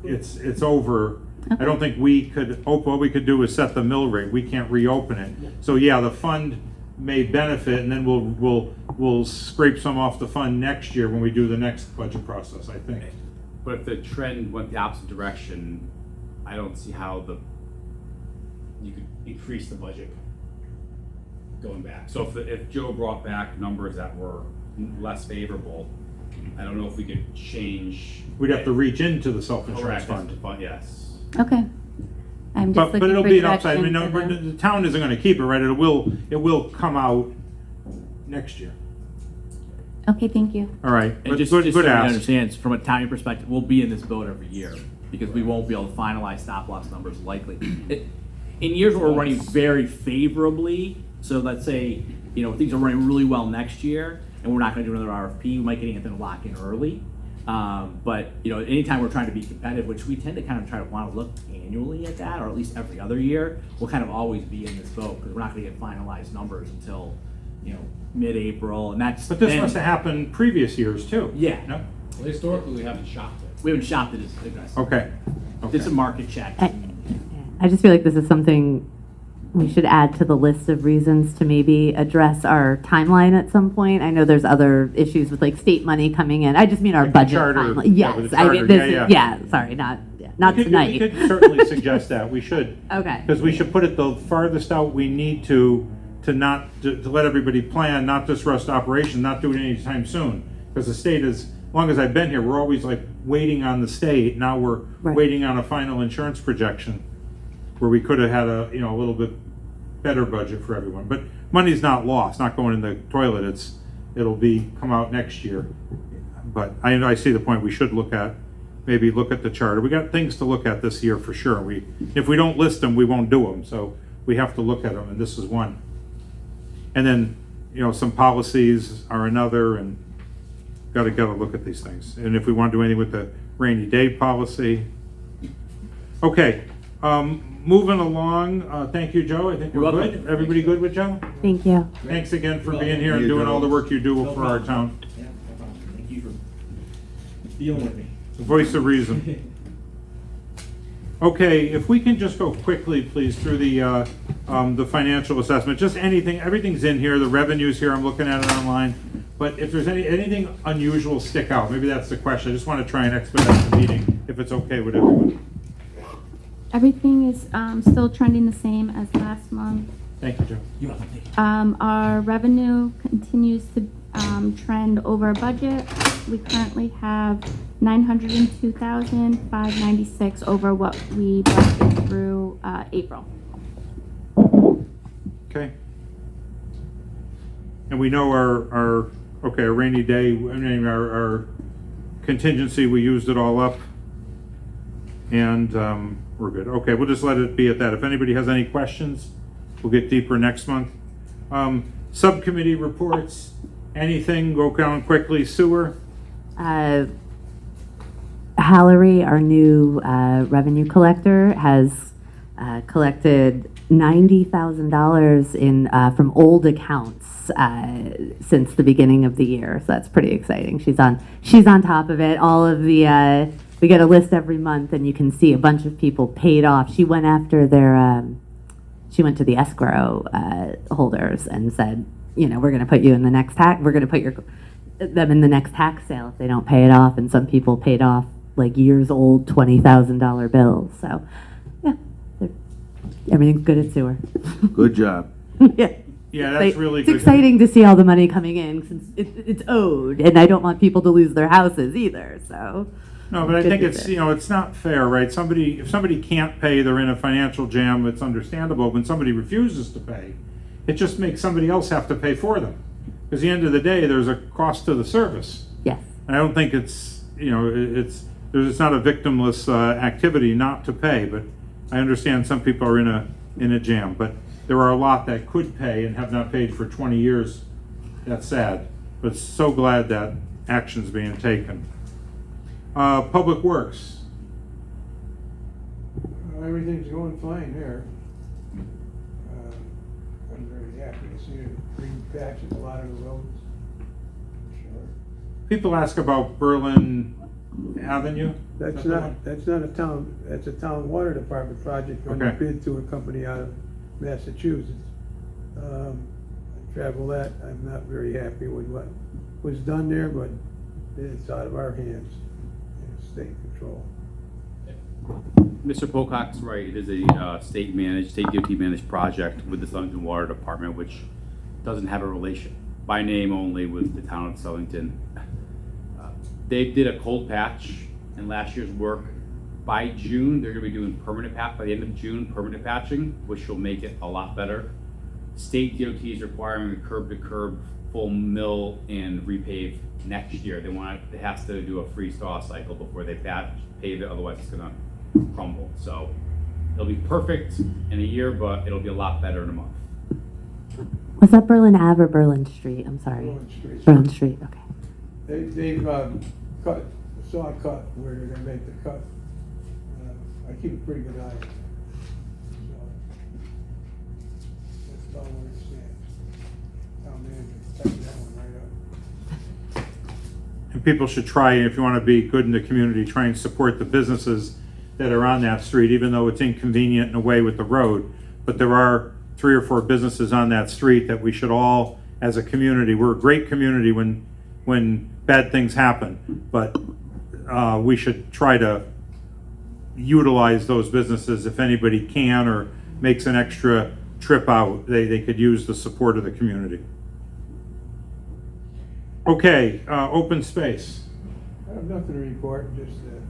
It's over. I don't think we could, what we could do is set the mill rate. We can't reopen it. So yeah, the fund may benefit, and then we'll scrape some off the fund next year when we do the next budget process, I think. But if the trend went the opposite direction, I don't see how you could increase the budget going back. So if Joe brought back numbers that were less favorable, I don't know if we could change. We'd have to reach into the self-insurance Correct, fund. yes. Okay. I'm just But looking it'll for be an upside. I mean, direction no, for the town isn't gonna keep it, right? It will come out next year. Okay, thank you. All right, And but just good so you ask. understand, from a timing perspective, we'll be in this boat every year because we won't be able to finalize stop loss numbers likely. In years where we're running very favorably, so let's say, things are running really well next year and we're not gonna do another RFP, we might get anything to lock in early. But anytime we're trying to be competitive, which we tend to kind of try to want to look annually at that, or at least every other year, we'll kind of always be in this boat because we're not going to get finalized numbers until mid-April, and that's. But this then- must have happened previous years too. Yeah. No? Well, historically, we haven't shopped it. We haven't shopped it as aggressively. Okay. Did some market checks. I just feel like this is something we should add to the list of reasons to maybe address our timeline at some point. I know there's other issues with like state money coming in. I just mean our Like the budget charter. timeline. Yeah, Yes, with the I mean, charter. this Yeah, is, yeah, sorry, not We tonight. could certainly suggest that. We should. Okay. Because we should put it the farthest out we need to let everybody plan, not just rust operation, not do it anytime soon. Because the state is, as long as I've been here, we're always like waiting on the state. Now we're Right. waiting on a final insurance projection where we could have had a little bit better budget for everyone. But money's not lost, not going in the toilet. It'll come out next year. But I see the point. We should maybe look at the charter. We got things to look at this year for sure. If we don't list them, we won't do them. So we have to look at them, and this is one. And then, some policies are another, and gotta look at these things. And if we want to do anything with the rainy day policy. Okay, moving along, thank you, Joe. I think You're we're welcome. good. Everybody good with Joe? Thank you. Thanks again for being here and doing all the work you do for our town. Yeah, no problem. Thank you for dealing with me. The voice of reason. Okay, if we can just go quickly, please, through the financial assessment, just everything's in here, the revenue's here, I'm looking at it online. But if there's anything unusual stick out, maybe that's the question. I just want to try and expedite the meeting, if it's okay with everyone. Everything is still trending the same as last month. Thank you, Joe. You're welcome. Thank you. Our revenue continues to trend over budget. We currently have $902,596 over what we budgeted through April. Okay. And we know our rainy day, our contingency, we used it all up. And we're good. Okay, we'll just let it be at that. If anybody has any questions, we'll get deeper next month. Subcommittee reports, anything, go down quickly. Sewer? Hallery, our new revenue collector, has collected $90,000 in from old accounts since the beginning of the year. So that's pretty exciting. She's on top of it. All of the we get a list every month, and you can see a bunch of people paid off. She went after she went to the escrow holders and said, we're going to put you in the next tax. We're going to put them in the next tax sale if they don't pay it off. And some people paid off like years old $20,000 bills. So yeah, everything's good at sewer. Good job. Yeah. Yeah, that's really good. It's exciting to see all the money coming in since it's owed, and I don't want people to lose their houses either, so. No, but I Good think to it's, see. it's not fair, right? If somebody can't pay, they're in a financial jam, it's understandable. When somebody refuses to pay, it just makes somebody else have to pay for them. Because at the end of the day, there's a cost to the service. Yes. And I don't think it's not a victimless activity not to pay, but I understand some people are in a jam. But there are a lot that could pay and have not paid for 20 years. That's sad, but so glad that action's being taken. Public Works. Everything's going fine there. I'm very happy to see it green patches a lot of the roads. Sure. People ask about Berlin Avenue. That's Is that the not a town, that's a town water department project under Okay. bid to a company out of Massachusetts. I travel that, I'm not very happy with what was done there, but it's out of our hands, it's state control. Mr. Pocock's right, it is a state DOT managed project with the Southington Water Department, which doesn't have a relation by name only with the town of Southington. They did a cold patch in last year's work. By June, they're gonna be doing permanent patch, by the end of June, permanent patching, which will make it a lot better. State DOT is requiring a curb-to-curb full mill and repave next year. It has to do a freeze-thaw cycle before they pave it, otherwise it's gonna crumble. So it'll be perfect in a year, but it'll be a lot better in a month. Was that Berlin Ave or Berlin Street? I'm sorry. Berlin Street. Berlin Street, okay. They've cut, saw cut where they're gonna make the cut. I keep a pretty good eye on it. So, that's all where it stands. Town manager, type that one right up. And people should try, if you want to be good in the community, try and support the businesses that are on that street, even though it's inconvenient in a way with the road. But there are 3 or 4 businesses on that street that we should all, as a community, we're a great community when bad things happen, but we should try to utilize those businesses if anybody can or makes an extra trip out. They could use the support of the community. Okay, open space. I have nothing to report, just that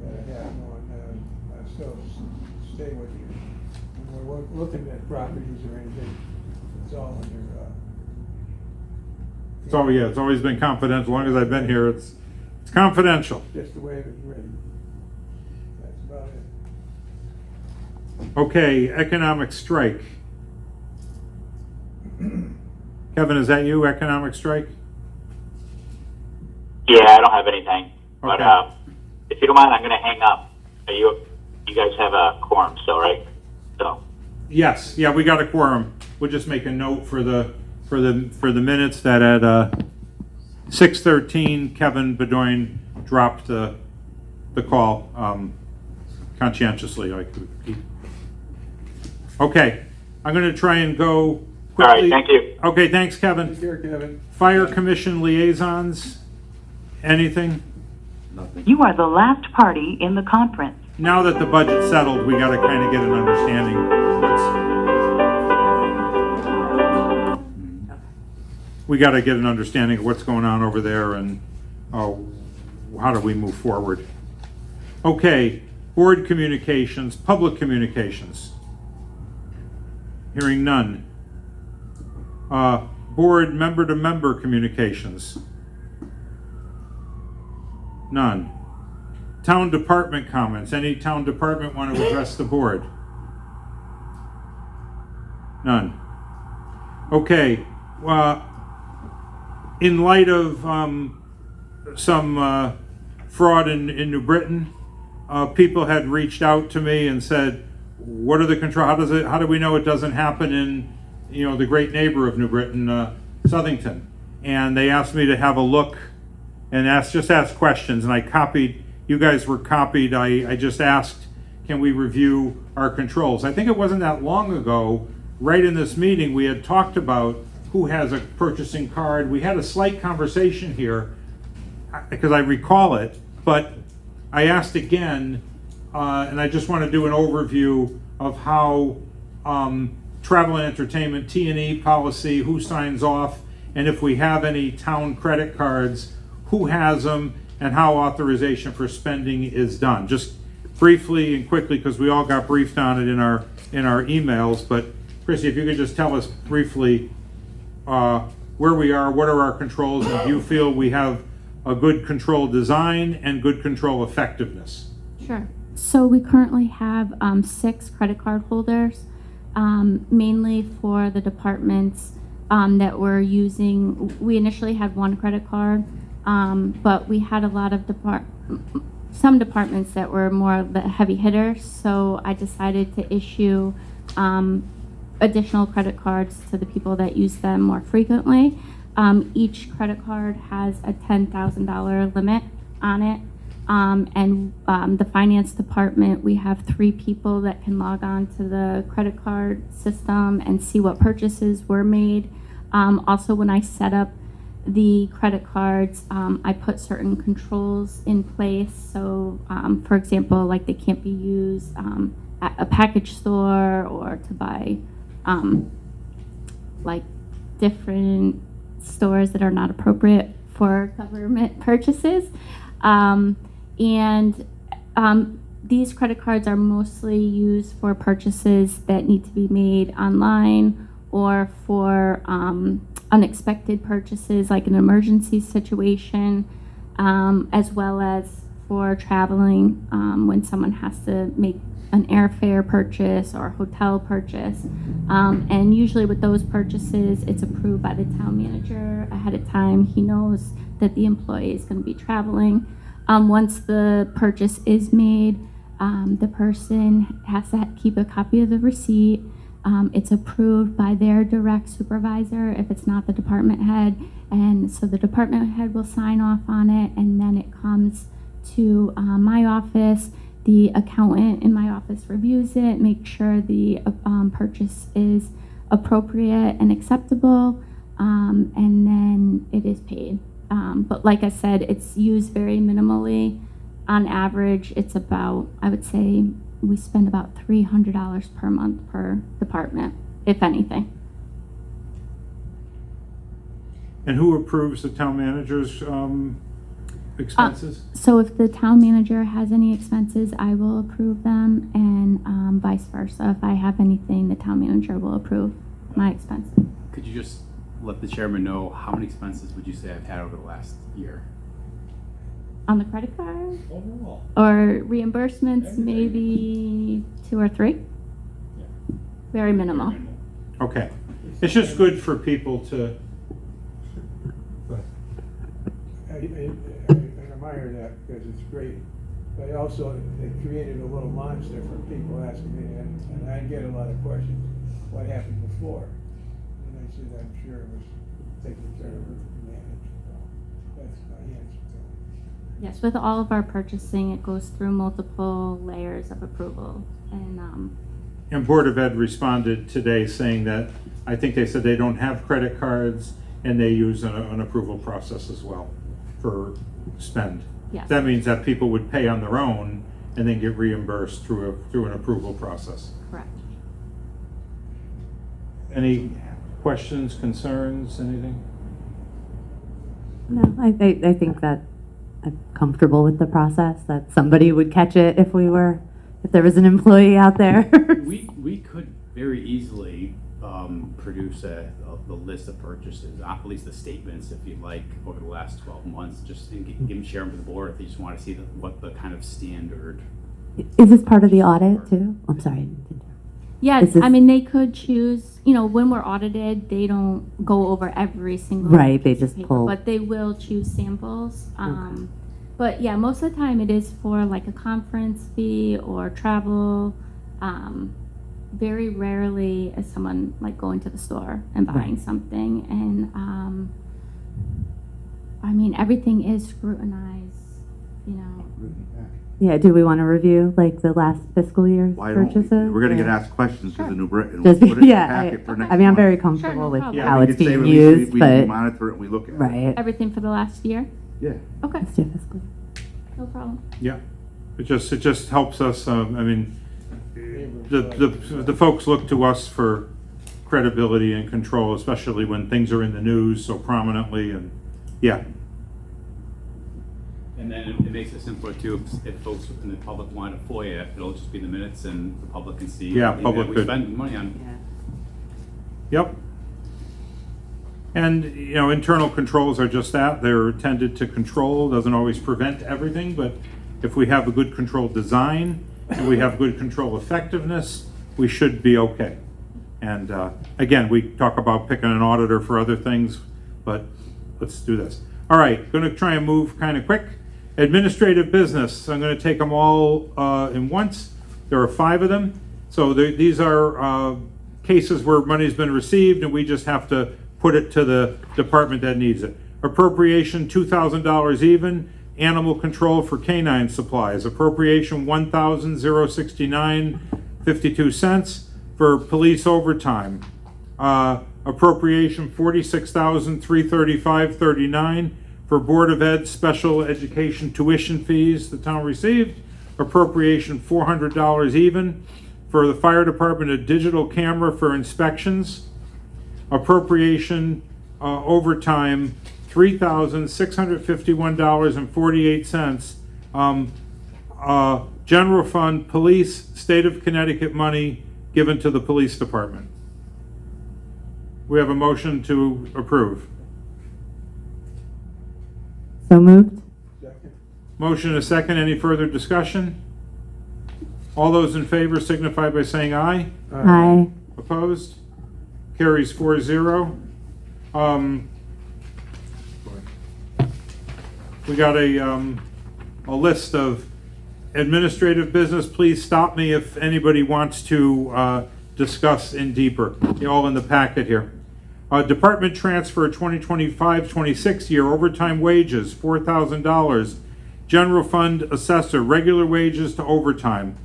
I have on, I still stay with you. When we're looking at properties or anything, it's all under, It's always been confidential. As long as I've been here, it's confidential. just the way it was written. That's about it. Okay, economic strike. Kevin, is that you, economic strike? Yeah, I don't have anything. But Okay. if you don't mind, I'm going to hang up. You guys have a quorum still, right? So. Yes, yeah, we got a quorum. We'll just make a note for the minutes that at 6:13, Kevin Bedoin dropped the call conscientiously. Okay, I'm going to try and go quickly. All right, thank you. Okay, thanks, Kevin. Take care, Kevin. Fire Commission liaisons, anything? You are the last party in the conference. Now that the budget's settled, we got to kind of get an understanding. We got to get an understanding of what's going on over there and how do we move forward. Okay, board communications, public communications. Hearing none. Board member-to-member communications. None. Town department comments. Any town department want to address the board? None. Okay. In light of some fraud in New Britain, people had reached out to me and said, "What are the control? How do we know it doesn't happen in the great neighbor of New Britain, Southington?" And they asked me to have a look and just ask questions. And I copied. You guys were copied. I just asked, can we review our controls? I think it wasn't that long ago, right in this meeting, we had talked about who has a purchasing card. We had a slight conversation here, because I recall it, but I asked again, and I just want to do an overview of how travel and entertainment, T&E policy, who signs off, and if we have any town credit cards, who has them, and how authorization for spending is done. Just briefly and quickly, because we all got briefed on it in our emails, but Chrissy, if you could just tell us briefly where we are, what are our controls, and do you feel we have a good control design and good control effectiveness? Sure. So we currently have 6 credit card holders, mainly for the departments that we're using. We initially had 1 credit card, but we had a lot of some departments that were more of the heavy hitters. So I decided to issue additional credit cards to the people that use them more frequently. Each credit card has a $10,000 limit on it. And the finance department, we have 3 people that can log on to the credit card system and see what purchases were made. Also, when I set up the credit cards, I put certain controls in place. So, for example, like they can't be used at a package store or to buy like different stores that are not appropriate for government purchases. These credit cards are mostly used for purchases that need to be made online or for unexpected purchases like an emergency situation, as well as for traveling when someone has to make an airfare purchase or a hotel purchase. And usually with those purchases, it's approved by the town manager ahead of time. He knows that the employee is going to be traveling. Once the purchase is made, the person has to keep a copy of the receipt. It's approved by their direct supervisor if it's not the department head. And so the department head will sign off on it, and then it comes to my office. The accountant in my office reviews it, makes sure the purchase is appropriate and acceptable, and then it is paid. But like I said, it's used very minimally. On average, it's about, I would say, we spend about $300 per month per department, if anything. And who approves the town manager's expenses? So if the town manager has any expenses, I will approve them, and vice versa. If I have anything, the town manager will approve my expenses. Could you just let the chairman know how many expenses would you say I've had over the last year? On the credit card? Overall. Or reimbursements, maybe 2 or 3? Yeah. Very minimal. Okay. It's just good for people to, I admire that because it's great, but also it created a little monster for people asking me, and I get a lot of questions, what happened before? And I said, I'm sure it was taken care of or managed. So that's my answer to it. Yes, with all of our purchasing, it goes through multiple layers of approval. and Board of Ed responded today saying that, I think they said they don't have credit cards and they use an approval process as well for spend. Yes. That means that people would pay on their own and then get reimbursed through an approval process. Correct. Any questions, concerns, anything? No, I think that I'm comfortable with the process, that somebody would catch it if there was an employee out there. We could very easily produce the list of purchases, at least the statements, if you'd like, over the last 12 months, just to give them, share them with the board if you just want to see what the kind of standard. Is this part of the audit too? I'm sorry. Yes, Is this- I mean, they could choose, when we're audited, they don't go over every single. Right, they piece of just paper, pull. But they will choose samples. But yeah, most of the time it is for like a conference fee or travel. Very rarely is someone like going to the store and buying Right. something. And I mean, everything is scrutinized, Yeah, do we want to review like the last fiscal year's Why don't purchases? we? We're gonna get or- asked questions Sure. to the new Brit, and Just, we'll put it in the yeah, packet for next I mean, I'm month. very Sure, comfortable no with problem. how we it's could say being at least used, we but, monitor it and we look at it. right. everything for the last year. Yeah. Okay, Let's do fiscal. no problem. Yeah, it just helps us, I mean, the folks look to us for credibility and control, especially when things are in the news so prominently, and, yeah. And then it makes it simpler too, if folks in the public want to FOIA, it'll just be the minutes and the public can see. Yeah, everything public that we could. spend money on. Yep. And, you know, internal controls are just that. They're intended to control, doesn't always prevent everything, but if we have a good control design and we have good control effectiveness, we should be okay. And again, we talk about picking an auditor for other things, but let's do this. All right, going to try and move kind of quick. Administrative business, I'm going to take them all in once. There are 5 of them. So these are cases where money's been received and we just have to put it to the department that needs it. Appropriation, $2,000 even. Animal control for canine supplies. Appropriation, $1,069.52 for police overtime. Appropriation, $46,335.39 for Board of Ed special education tuition fees the town received. Appropriation, $400 even for the fire department, a digital camera for inspections. Appropriation overtime, $3,651.48. General fund, police, state of Connecticut money given to the police department. We have a motion to approve. So moved? Second. Motion is second. Any further discussion? All those in favor signify by saying aye. Aye. Opposed? Carries 4-0. We got a list of administrative business. Please stop me if anybody wants to discuss in deeper. They're all in the packet here. Department transfer 2025-26 year overtime wages, $4,000. General fund assessor, regular wages to overtime.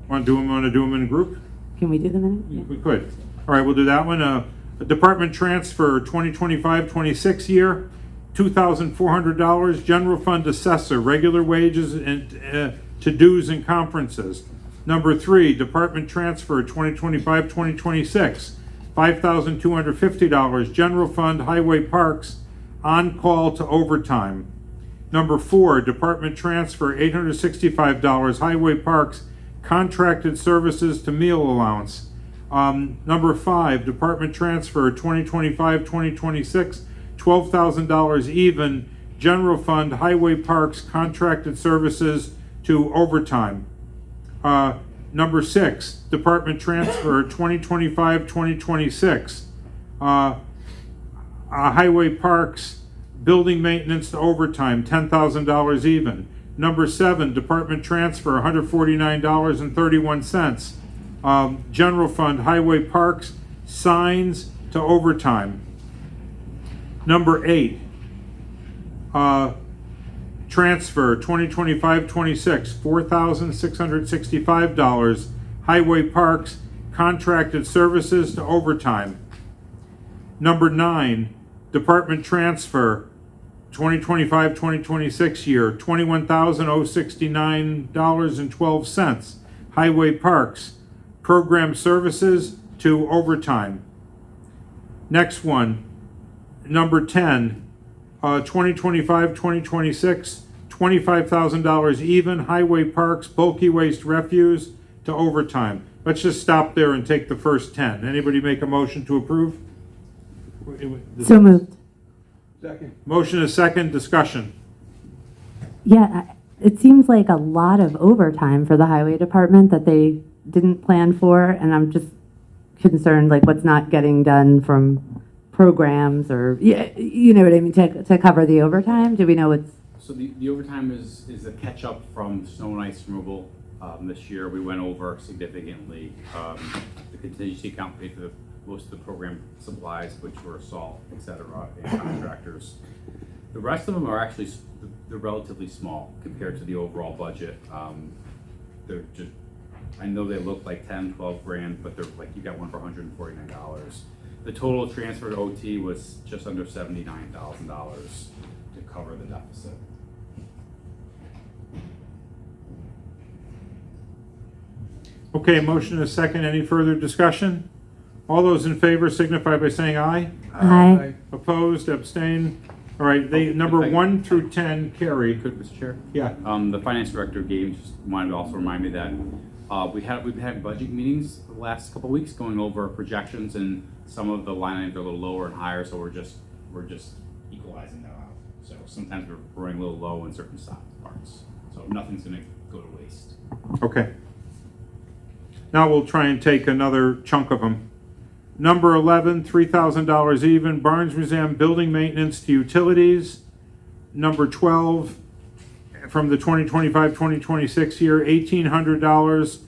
Want to do them in a group? Can we do the minute? Yeah. We could. All right, we'll do that one. A department transfer 2025-26 year, $2,400. General fund assessor, regular wages and to dues and conferences. Number 3, department transfer 2025-2026, $5,250. General fund highway parks on call to overtime. Number 4, department transfer $865. Highway parks contracted services to meal allowance. Number 5, department transfer 2025-2026, $12,000 even. General fund highway parks contracted services to overtime. Number 6, department transfer 2025-2026, highway parks building maintenance to overtime, $10,000 even. Number 7, department transfer $149.31. General fund highway parks signs to overtime. Number 8, transfer 2025-26, $4,665. Highway parks contracted services to overtime. Number 9, department transfer 2025-2026 year, $21,069.12. Highway parks program services to overtime. Next one, number 10, 2025-2026, $25,000 even. Highway parks bulky waste refuse to overtime. Let's just stop there and take the first 10. Anybody make a motion to approve? So moved. Second. Motion is second. Discussion. Yeah, it seems like a lot of overtime for the highway department that they didn't plan for, and I'm just concerned, like, what's not getting done from programs or, yeah, you know what I mean, to cover the overtime? Do we know what's? So the overtime is a catch up from snow and ice removal. This year we went over significantly. The contingency account paid for most of the program supplies, which were salt, et cetera, and contractors. The rest of them are actually, they're relatively small compared to the overall budget. They're just, I know they look like 10, 12 grand, but they're like, you got one for $149. The total transfer to OT was just under $79,000 to cover the deficit. Okay, motion is second. Any further discussion? All those in favor signify by saying aye. Aye. Opposed, abstain? All right, they, number If I- 1 through 10 carry. Could, Mr. Chair? Yeah. The finance director Gabe just wanted to also remind me that we've had budget meetings the last couple of weeks going over projections, and some of the line items are a little lower and higher, so we're just equalizing that out. So sometimes we're running a little low in certain parts, so nothing's gonna go to waste. Okay. Now we'll try and take another chunk of them. Number 11, $3,000 even, Barnes Museum building maintenance to utilities. Number 12, from the 2025-2026 year, $1,800.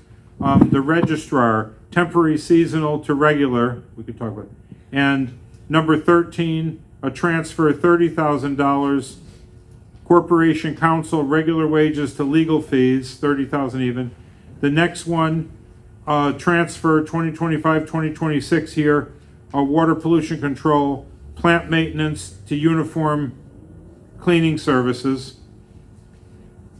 The registrar, temporary seasonal to regular, we could talk about it. And number 13, a transfer, $30,000. Corporation counsel, regular wages to legal fees, $30,000 even. The next one, transfer 2025-2026 here, water pollution control, plant maintenance to uniform cleaning services.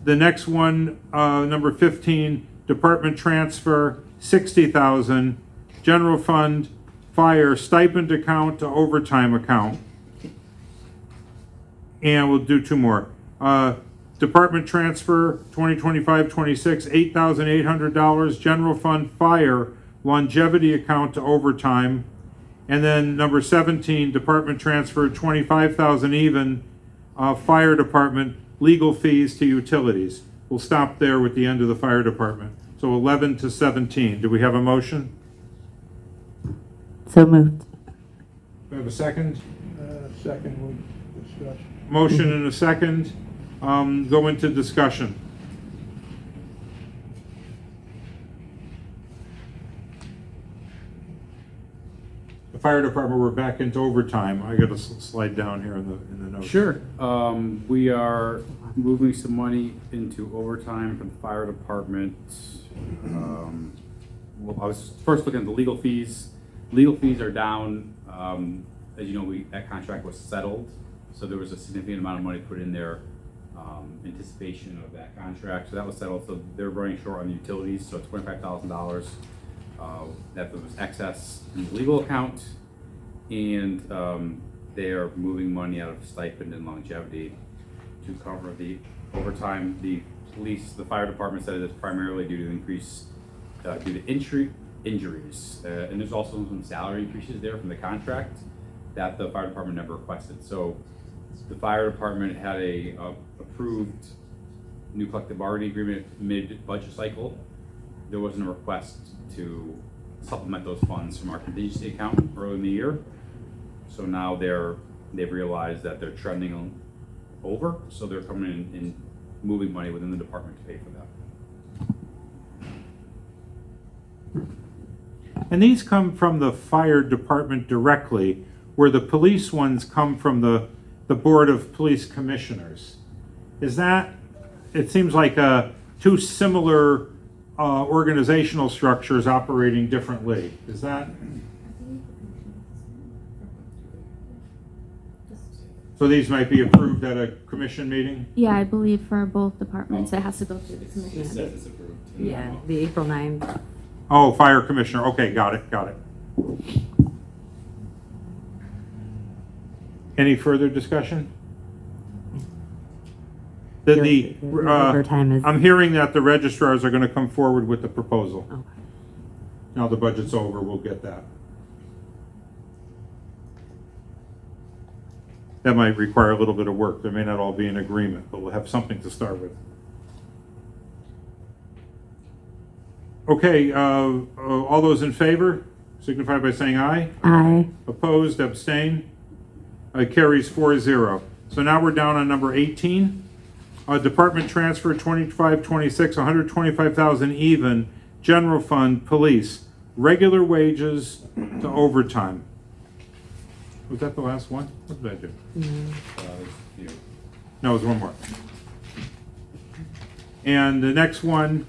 The next one, number 15, department transfer, $60,000, general fund, fire stipend account to overtime account. And we'll do 2 more. Department transfer, 2025-26, $8,800, general fund fire longevity account to overtime. And then number 17, department transfer, $25,000 even, fire department legal fees to utilities. We'll stop there with the end of the fire department. So 11 to 17. Do we have a motion? So moved. Do we have a second? Second with discussion. Motion and a second. Go into discussion. The fire department, we're back into overtime. I gotta slide down here in the notes. Sure. We are moving some money into overtime from the fire department. Well, I was first looking at the legal fees. Legal fees are down. As you know, that contract was settled, so there was a significant amount of money put in there, anticipation of that contract. So that was settled. So they're running short on the utilities, so it's $25,000. That was excess in the legal account, and they are moving money out of stipend and longevity to cover the overtime. The fire department said it is primarily due to increase due to injuries, and there's also some salary increases there from the contract that the fire department never requested. So the fire department had a approved new collective bargaining agreement mid-budget cycle. There wasn't a request to supplement those funds from our contingency account early in the year. So now they've realized that they're trending over, so they're coming in and moving money within the department to pay for that. And these come from the fire department directly, where the police ones come from the Board of Police Commissioners. Is that, it seems like two similar organizational structures operating differently. Is that? So these might be approved at a commission meeting? Yeah, I believe for both departments, it has to go through the commission. It says it's approved. Yeah, the April 9th. Oh, fire commissioner. Okay, got it. Any further discussion? Overtime is. I'm hearing that the registrars are going to come forward with the proposal. Okay. Now the budget's over, we'll get that. That might require a little bit of work. There may not all be in agreement, but we'll have something to start with. Okay, all those in favor signify by saying aye. Aye. Opposed, abstain? Carries 4-0. So now we're down on number 18. Department transfer 25-26, $125,000 even, general fund, police, regular wages to overtime. Was that the last one? What did I do? No, it was one more. And the next one,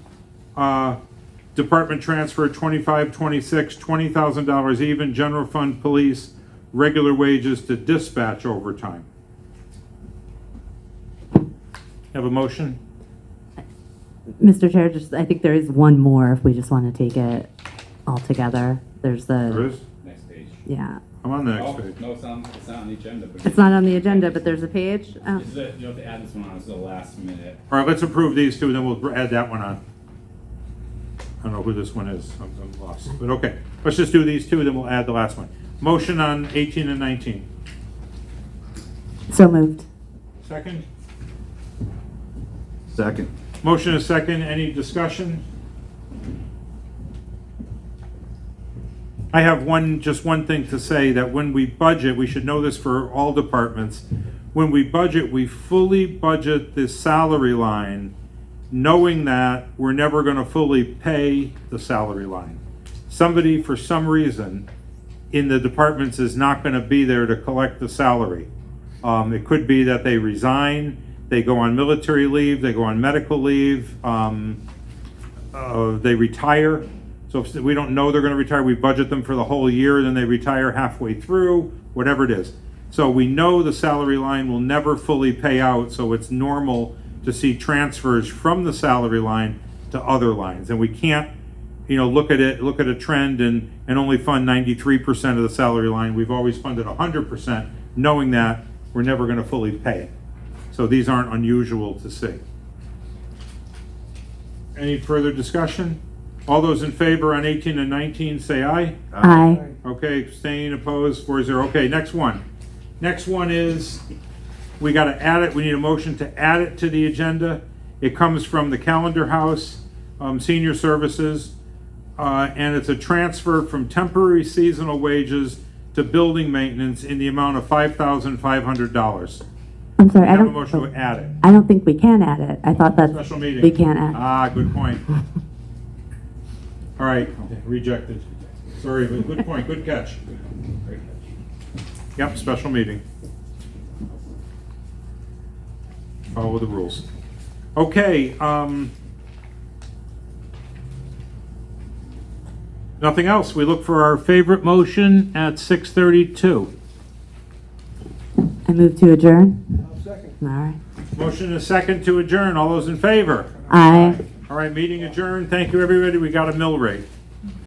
department transfer 25-26, $20,000 even, general fund, police, regular wages to dispatch overtime. Have a motion? Mr. Chair, just, I think there is one more if we just want to take it all together. There's There the, is? Next page. yeah. I'm on the next Oh, page. no, it's not on the agenda, but. It's not on the agenda, but there's a page. Oh. This is it, you have to add this one on, it's the last minute. All right, let's approve these two, then we'll add that one on. I don't know who this one is, I'm lost, but okay. Let's just do these two, then we'll add the last one. Motion on 18 and 19. So moved. Second? Second. Motion is second, any discussion? I have just one thing to say, that when we budget, we should know this for all departments. When we budget, we fully budget the salary line, knowing that we're never gonna fully pay the salary line. Somebody, for some reason, in the departments is not gonna be there to collect the salary. It could be that they resign, they go on military leave, they go on medical leave, they retire. So if we don't know they're gonna retire, we budget them for the whole year, then they retire halfway through, whatever it is. So we know the salary line will never fully pay out, so it's normal to see transfers from the salary line to other lines. And we can't, look at a trend and only fund 93% of the salary line. We've always funded 100%, knowing that we're never gonna fully pay it. So these aren't unusual to see. Any further discussion? All those in favor on 18 and 19, say aye. Aye. Okay, abstain, opposed, 4-0. Okay, next one. Next one is, we gotta add it, we need a motion to add it to the agenda. It comes from the Calendar House, Senior Services, and it's a transfer from temporary seasonal wages to building maintenance in the amount of $5,500. I'm sorry, I Have a don't, motion to add it. I don't think we can add it. I thought that Special meeting. we can't add. Ah, good point. All right, rejected. Sorry, but good point, good catch. Yep, special meeting. Follow the rules. Okay, nothing else. We look for our favorite motion at 6:32. I move to adjourn. I'll second. All right. Motion is second to adjourn. All those in favor? Aye. All right, meeting adjourned. Thank you, everybody. We got a mill rate.